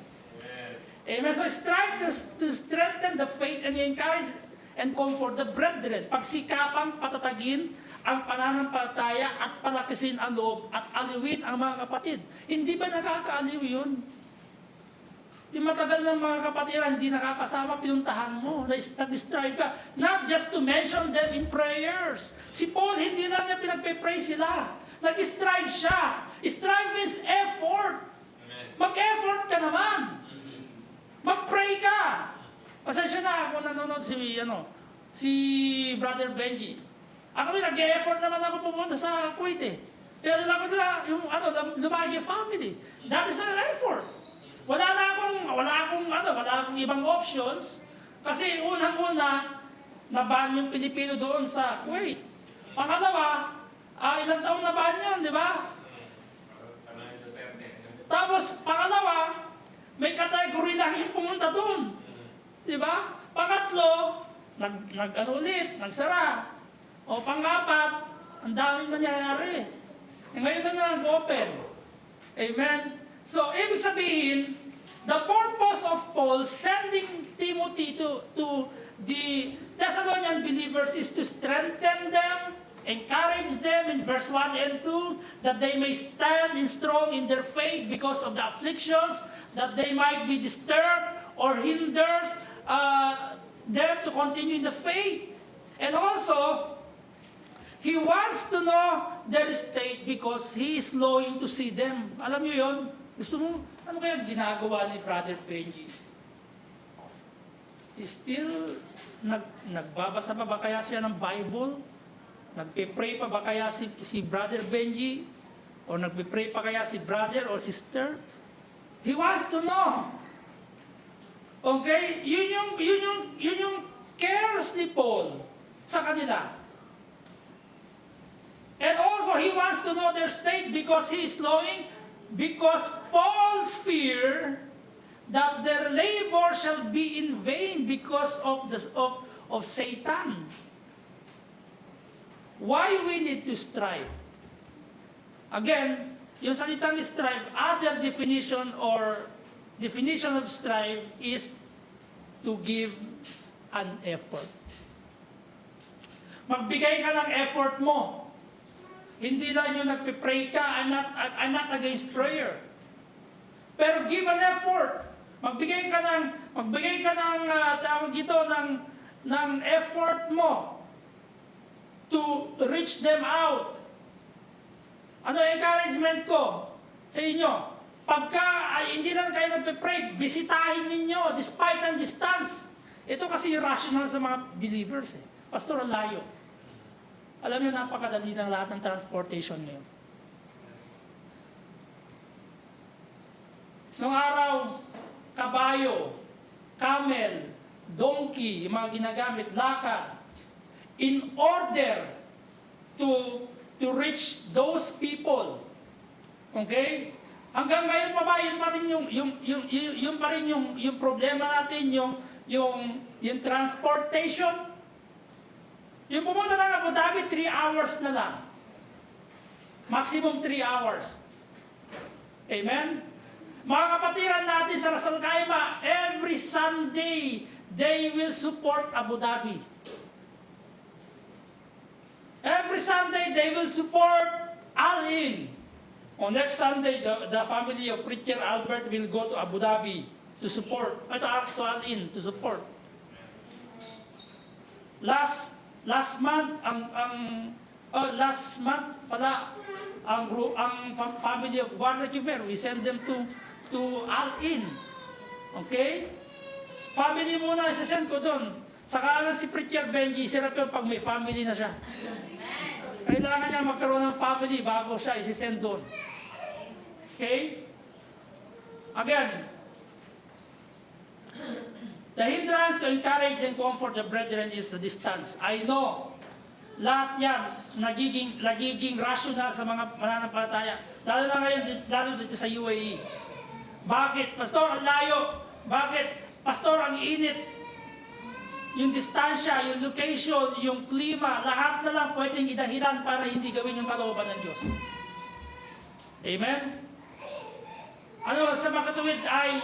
Amen. So strive to strengthen the faith and encourage and comfort the brethren. Pagsikapang patatagin ang pananampalataya at palakisin ang loob at aliwin ang mga kapatid. Hindi ba nakakaaliw yun? Yung matagal ng mga kapatiran, hindi nakakasama, pinuntahan mo, nag-strive ka. Not just to mention them in prayers. Si Paul, hindi lang niya pinagpe-pray sila. Nag-strive siya. Strive means effort. Mag-effort ka naman. Mag-pray ka. Pasensya na ako nanonood si Brother Benji. Ako nag-effort naman ako pumunta sa Kuwait eh. Pero lang yung Lumagi family. That is an effort. Wala akong ibang options kasi unang-una naban yung Pilipino doon sa Kuwait. Pangalawa, ilang taon na ban yun, di ba? Tapos pangalawa, may category lang yung pumunta doon. Di ba? Pangatlo, nagsara. O pangapat, ang daming nangyayari. Ngayon na nag-open. Amen? So, ibig sabihin, the purpose of Paul sending Timothy to the Thessalonian believers is to strengthen them, encourage them in verse 1 and 2, that they may stand strong in their faith because of the afflictions, that they might be disturbed or hinders them to continue in the faith. And also, he wants to know their state because he is longing to see them. Alam niyo yon? Gusto mo, ano kaya ginagawa ni Brother Benji? Still, nagbabasa pa ba kaya siya ng Bible? Nagpe-pray pa ba kaya si Brother Benji? O nagpe-pray pa kaya si brother o sister? He wants to know. Okay? Yun yung cares ni Paul sa kanila. And also, he wants to know their state because he is longing, because Paul's fear that their labor shall be in vain because of Satan. Why we need to strive? Again, yung salitang strive, other definition of strive is to give an effort. Magbigay ka ng effort mo. Hindi lang yung nagpe-pray ka, I'm not against prayer. Pero give an effort. Magbigay ka ng tawag ito ng effort mo to reach them out. Ano encouragement ko sa inyo? Pagka hindi lang kayo nagpe-pray, bisitahin ninyo despite ng distance. Ito kasi rational sa mga believers eh. Pastor, ang layo. Alam niyo, napakadali ng lahat ng transportation ngayon. Noong araw, kabayo, camel, donkey, yung mga ginagamit, lakad, in order to reach those people. Okay? Hanggang ngayon pa ba, yun pa rin yung problema natin, yung transportation. Yung pumunta ng Abu Dhabi, 3 hours na lang. Maximum 3 hours. Amen? Mga kapatiran natin sa Ras Al Khaimah, every Sunday, they will support Abu Dhabi. Every Sunday, they will support Al-In. On next Sunday, the family of Preacher Albert will go to Abu Dhabi to support, to Al-In, to support. Last month pala ang family of Guarda Kiver, we send them to Al-In. Okay? Family muna isa-send ko doon. Saka lang si Preacher Benji, sirap yung pag may family na siya. Kailangan niya magkaroon ng family bago siya isi-send doon. Okay? Again, the hindrance to encourage and comfort the brethren is the distance. I know, lahat yan nagiging rational sa mga mananampalataya. Lalo na ngayon, lalo dito sa UAE. Bakit? Pastor, ang layo. Bakit? Pastor, ang init. Yung distansya, yung location, yung klima, lahat na lang pwedeng idahilan para hindi gawin yung kalooban ng Diyos. Amen? Ano, sa makatuwid ay,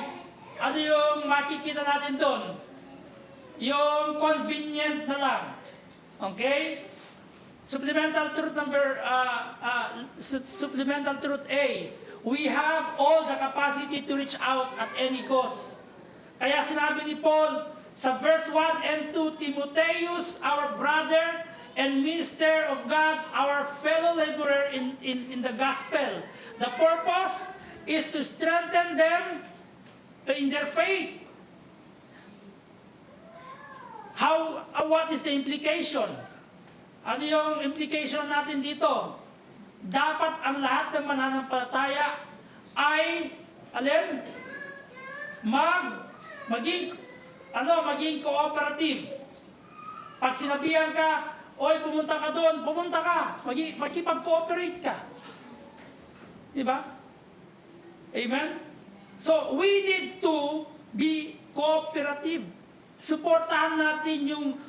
ano yung makikita natin doon? Yung convenient na lang. Okay? Supplemental truth supplemental truth A. We have all the capacity to reach out at any cost. Kaya sinabi ni Paul, sa verse 1 and 2, Timotheus, our brother and minister of God, our fellow laborer in the gospel. The purpose is to strengthen them in their faith. What is the implication? Ano yung implication natin dito? Dapat ang lahat ng mananampalataya ay, alin? Maging cooperative. Pag sinabihan ka, oy, pumunta ka doon, pumunta ka. Makipag-cooperate ka. Diba? Amen? So, we need to be cooperative. Suportahan natin yung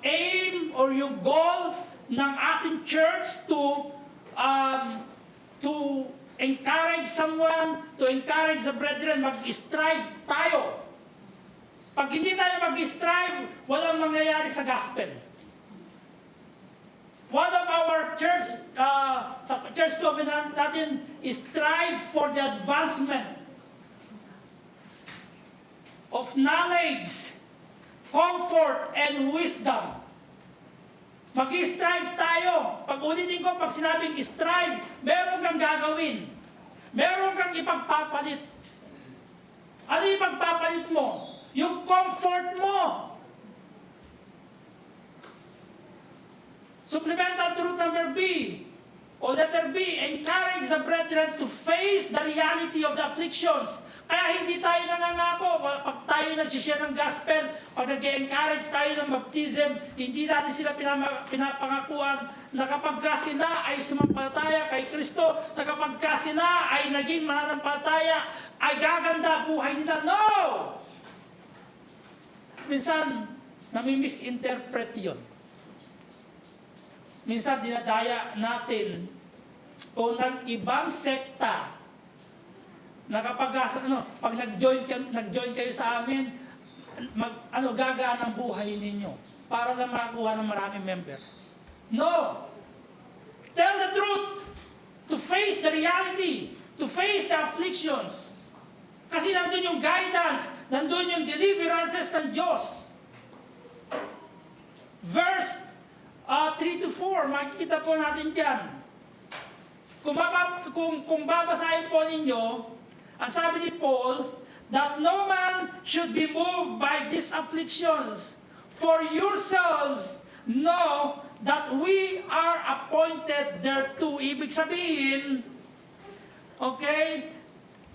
aim or yung goal ng ating church to encourage someone, to encourage the brethren, mag-strive tayo. Pag hindi tayo mag-strive, walang mangyayari sa gospel. One of our sa church covenant natin is strive for the advancement of knowledge, comfort, and wisdom. Mag-strive tayo. Pag ulitin ko, pag sinabing strive, meron kang gagawin. Meron kang ipagpapalit. Ano yung ipagpapalit mo? Yung comfort mo. Supplemental truth number B, o letter B, encourage the brethren to face the reality of the afflictions. Kaya hindi tayo nangangako. Pag tayo nagsishare ng gospel, pag nag-encourage tayo ng baptism, hindi natin sila pinapangakuan na kapag sila ay sumampalataya kay Kristo, na kapag sila ay naging mananampalataya, ay gaganda buhay nila. No! Minsan, nami-misinterpret yun. Minsan, dinadaya natin o ng ibang sekta na kapag pag nag-join kayo sa amin, gagaan ang buhay ninyo para lang makakuha ng maraming member. No! Tell the truth! To face the reality, to face the afflictions. Kasi nandun yung guidance, nandun yung deliverances ng Diyos. Verse 3 to 4, makikita po natin dyan. Kung babasahin po ninyo, ang sabi ni Paul, that no man should be moved by these afflictions, for yourselves know that we are appointed thereto. Ibig sabihin, okay,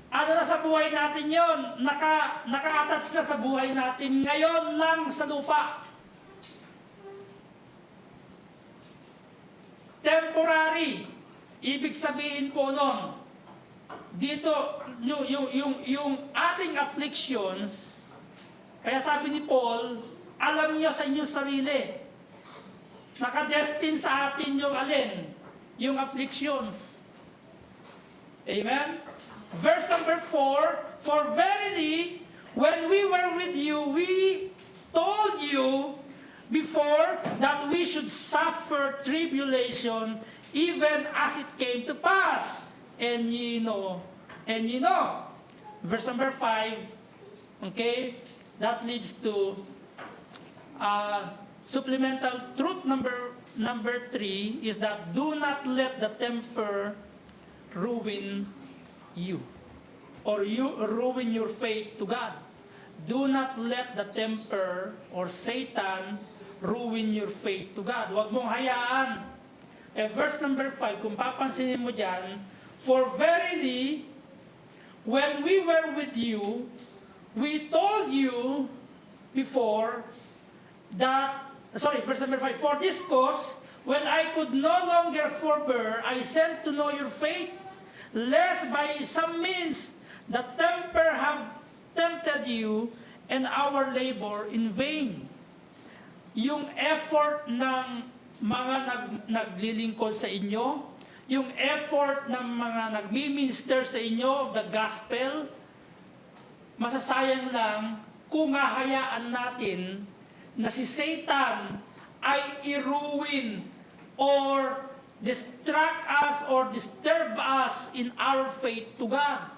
ano na sa buhay natin yon? Naka-attach na sa buhay natin ngayon lang sa lupa. Temporary. Ibig sabihin po nun, dito, yung ating afflictions, kaya sabi ni Paul, alam niyo sa inyong sarili, nakadestin sa atin yung alin? yung afflictions. Amen? Verse number 4, For verily, when we were with you, we told you before that we should suffer tribulation, even as it came to pass. And ye know. Verse number 5, okay, that leads to supplemental truth number 3 is that do not let the temper ruin you, or you ruin your faith to God. Do not let the temper or Satan ruin your faith to God. Huwag mong hayaan. Verse number 5, kung papansinin mo dyan, For verily, when we were with you, we told you before that, verse number 5, For this cause, when I could no longer forbear, I sent to know your faith, lest by some means the temper have tempted you and our labor in vain. Yung effort ng mga naglilingkod sa inyo, yung effort ng mga nagmi-minister sa inyo of the gospel, masasayang lang kung hahayaan natin na si Satan ay i-ruin or distract us or disturb us in our faith to God.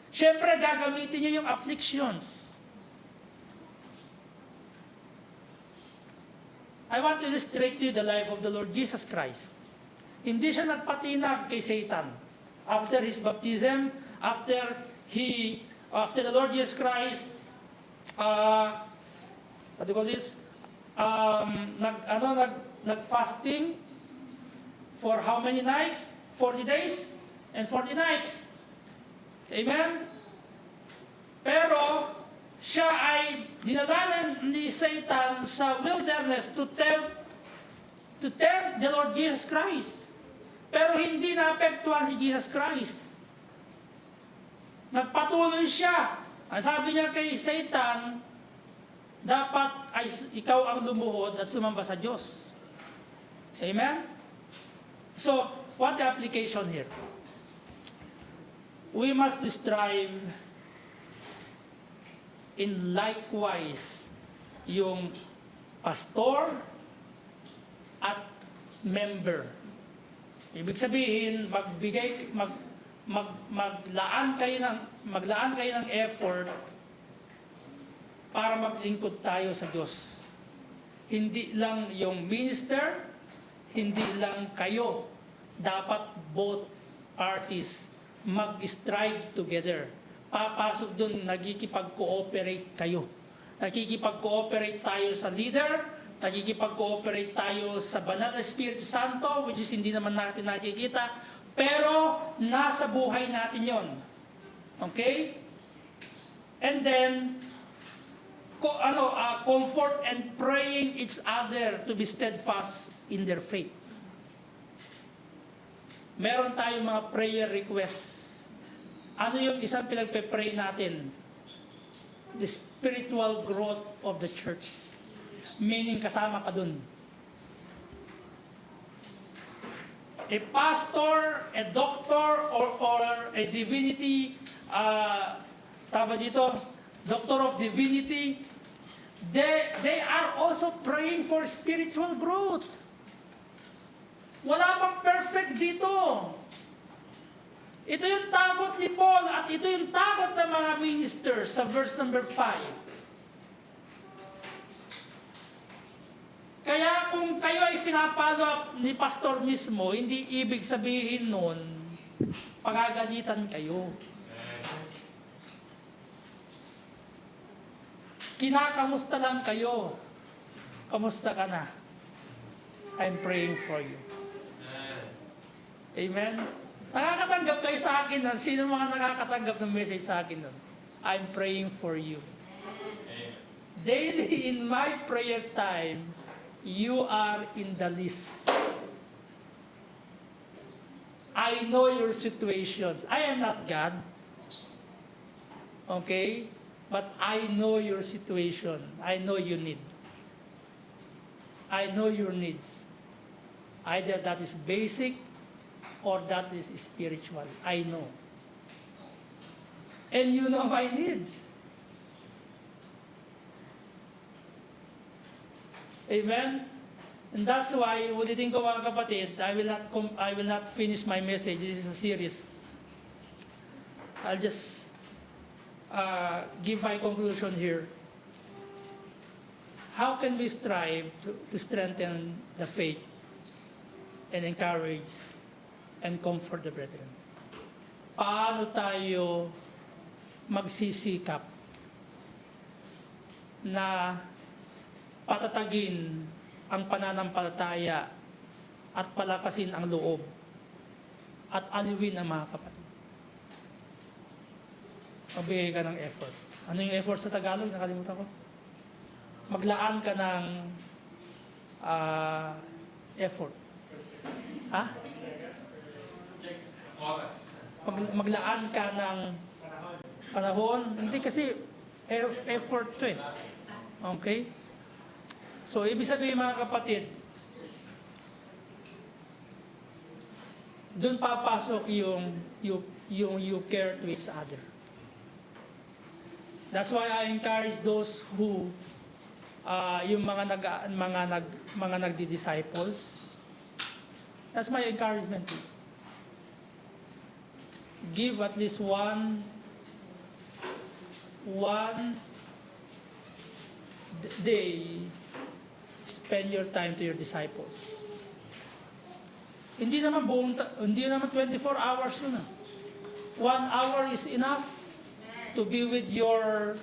Siyempre, gagamitin niya yung afflictions. I want to illustrate to you the life of the Lord Jesus Christ. Hindi siya nagpatinag kay Satan. After his baptism, after the Lord Jesus Christ, what do you call this? Nag-fasting for how many nights? 40 days and 40 nights. Amen? Pero, siya ay dinadanan ni Satan sa wilderness to tempt the Lord Jesus Christ. Pero hindi naapektuhan si Jesus Christ. Nagpatuloy siya. Ang sabi niya kay Satan, dapat ay ikaw ang lumuhod at sumamba sa Diyos. Amen? So, what the application here? We must strive in likewise yung pastor at member. Ibig sabihin, maglaan kayo ng effort para maglingkod tayo sa Diyos. Hindi lang yung minister, hindi lang kayo. Dapat both parties mag-strive together. Papasok dun, nagkikipag-cooperate kayo. Nakikipag-cooperate tayo sa leader, nakikipag-cooperate tayo sa Banal na Espiritu Santo, which is hindi naman natin nakikita, pero nasa buhay natin yon. Okay? And then, comfort and praying each other to be steadfast in their faith. Meron tayong mga prayer requests. Ano yung isang pinagpe-pray natin? The spiritual growth of the church. Meaning kasama ka dun. A pastor, a doctor, or a divinity, doctor of divinity, they are also praying for spiritual growth. Wala bang perfect dito? Ito yung takot ni Paul at ito yung takot ng mga ministers sa verse number 5. Kaya kung kayo ay fina-follow up ni pastor mismo, hindi ibig sabihin nun, pagagalitan kayo. Kinakamusta lang kayo. Kamusta ka na? I'm praying for you. Amen? Nakakatanggap kayo sa akin nun. Sino mga nakakatanggap ng message sa akin nun? I'm praying for you. Daily in my prayer time, you are in the list. I know your situations. I am not God. Okay? But I know your situation. I know you need. I know your needs. Either that is basic or that is spiritual. I know. And you know my needs. Amen? And that's why, ulitin ko mga kapatid, I will not finish my message. This is a series. I'll just give my conclusion here. How can we strive to strengthen the faith and encourage and comfort the brethren? Paano tayo magsisikap na patatagin ang pananampalataya at palakasin ang loob at aliwin ang mga kapatid? Magbigay ka ng effort. Ano yung effort sa Tagalog? Nakalimutan ko. Maglaan ka ng effort. Ha? Oras. Maglaan ka ng panahon. Hindi kasi effort to eh. Okay? So, ibig sabihin mga kapatid, doon papasok yung you care to each other. That's why I encourage those who yung mga nagdi-disciples. That's my encouragement. Give at least one day, spend your time to your disciples. Hindi naman 24 hours na. 1 hour is enough to be with your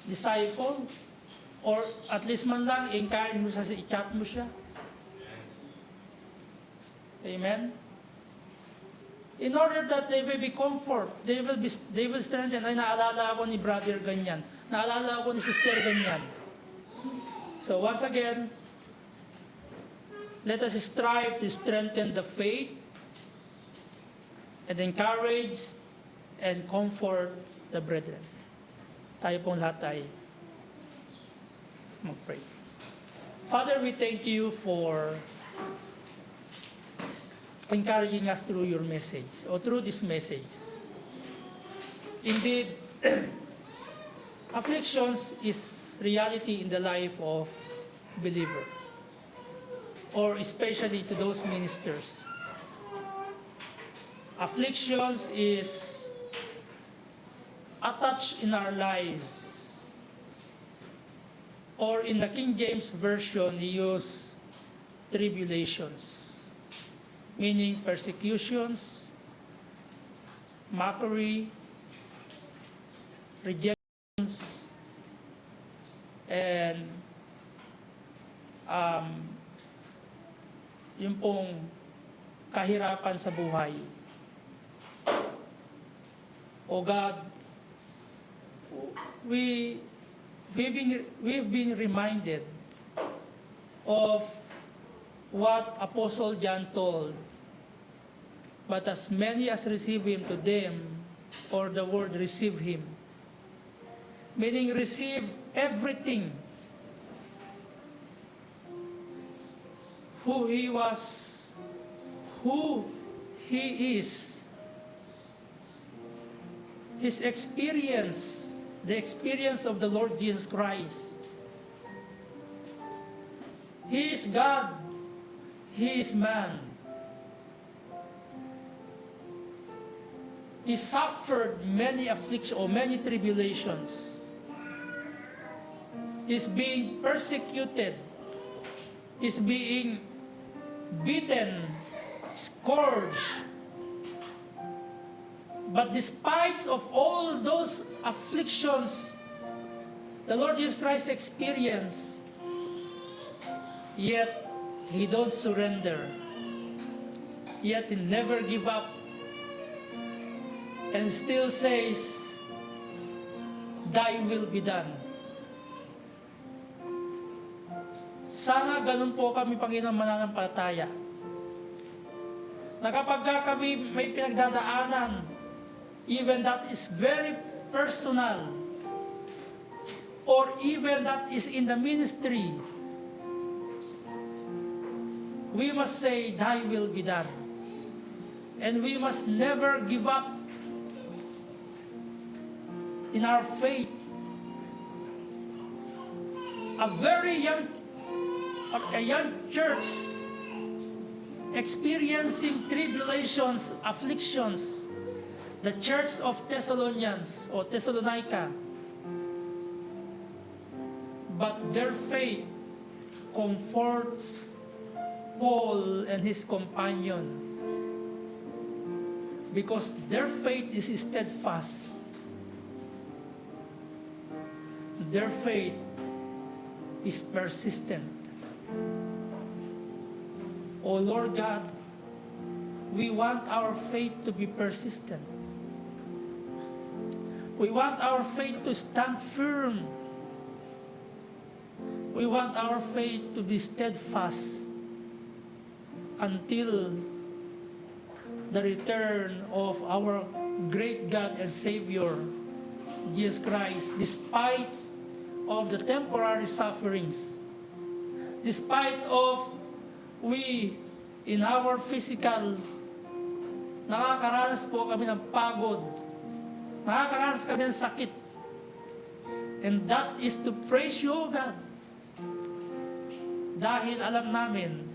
disciple, or at least man lang encourage mo siya, i-chat mo siya. Amen. In order that they may be comfort, they will strengthen. Ay, naalala ako ni brother ganyan. Naalala ako ni sister ganyan. So once again, let us strive to strengthen the faith and encourage and comfort the brethren. Tayo pong lahat ay mag-pray. Father, we thank you for encouraging us through your message, or through this message. Indeed, afflictions is reality in the life of believer, or especially to those ministers. Afflictions is attached in our lives, or in the King James Version, he used tribulations, meaning persecutions, mockery, rejections, and yung pong kahirapan sa buhay. O God, we've been reminded of what Apostle John told, but as many as receive him, to them, or the word receive him, meaning receive everything who he was, who he is, his experience, the experience of the Lord Jesus Christ. He is God, he is man. He suffered many afflictions or many tribulations. He's being persecuted. He's being beaten, scourged. But despite of all those afflictions the Lord Jesus Christ experienced, yet he don't surrender. Yet he never give up. And still says, thy will be done. Sana ganun po kami, Panginoon, mananampalataya. Na kapag kami may pinagdadaanan, even that is very personal, or even that is in the ministry, we must say, Thy will be done. And we must never give up in our faith. A young church experiencing tribulations, afflictions, the church of Thessalonians or Thessalonica, but their faith comforts Paul and his companion because their faith is steadfast. Their faith is persistent. O Lord God, we want our faith to be persistent. We want our faith to stand firm. We want our faith to be steadfast until the return of our great God and Savior, Jesus Christ, despite of the temporary sufferings, despite of we, in our physical, nakakaranas po kami ng pagod, nakakaranas kami ng sakit, and that is to praise you, O God, dahil alam namin,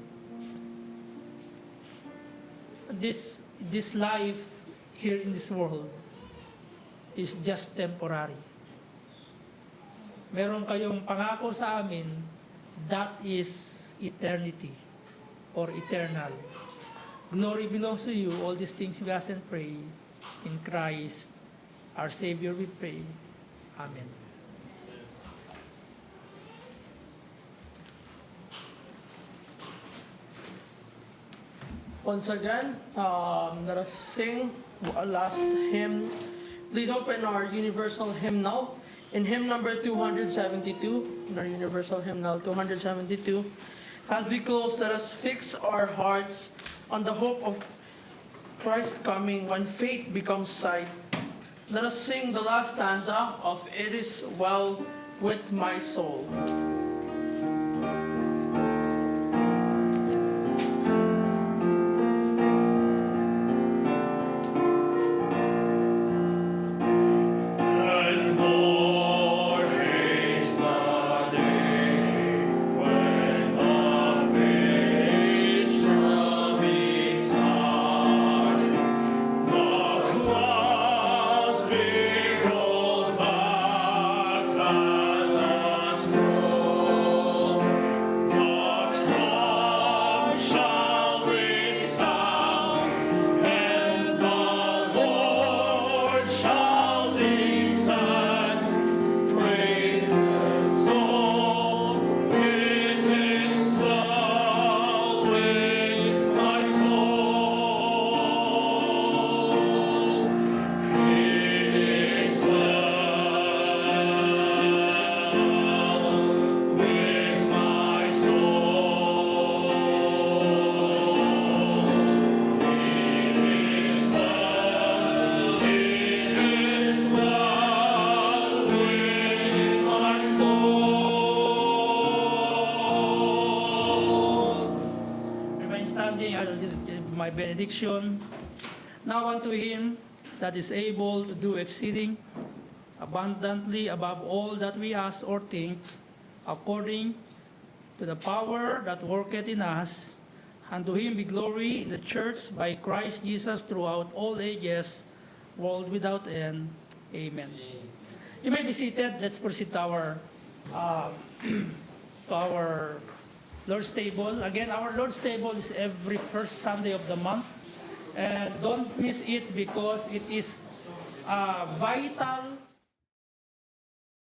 this life here in this world is just temporary. Meron kayong pangako sa amin, that is eternity or eternal. Glory belongs to you. All these things we ask and pray in Christ, our Savior, we pray. Amen. Once again, let us sing a last hymn. Please open our universal hymnal in hymn number 272, in our universal hymnal 272. As we close, let us fix our hearts on the hope of Christ's coming when faith becomes sight. Let us sing the last stanza of It Is Well With My Soul. And more is the day when the faith shall be start. The clouds be rolled back as a scroll. The trump shall resound, and the Lord shall descend. Praise the soul, it is well with my soul. It is well with my soul. It is well with my soul. Remain standing, I will just give my benediction. Now unto him that is able to do exceeding abundantly above all that we ask or think, according to the power that worketh in us, and to him be glory in the church by Christ Jesus throughout all ages, world without end. Amen. You may be seated. Let's proceed to our Lord's table. Again, our Lord's table is every first Sunday of the month. And don't miss it because it is vital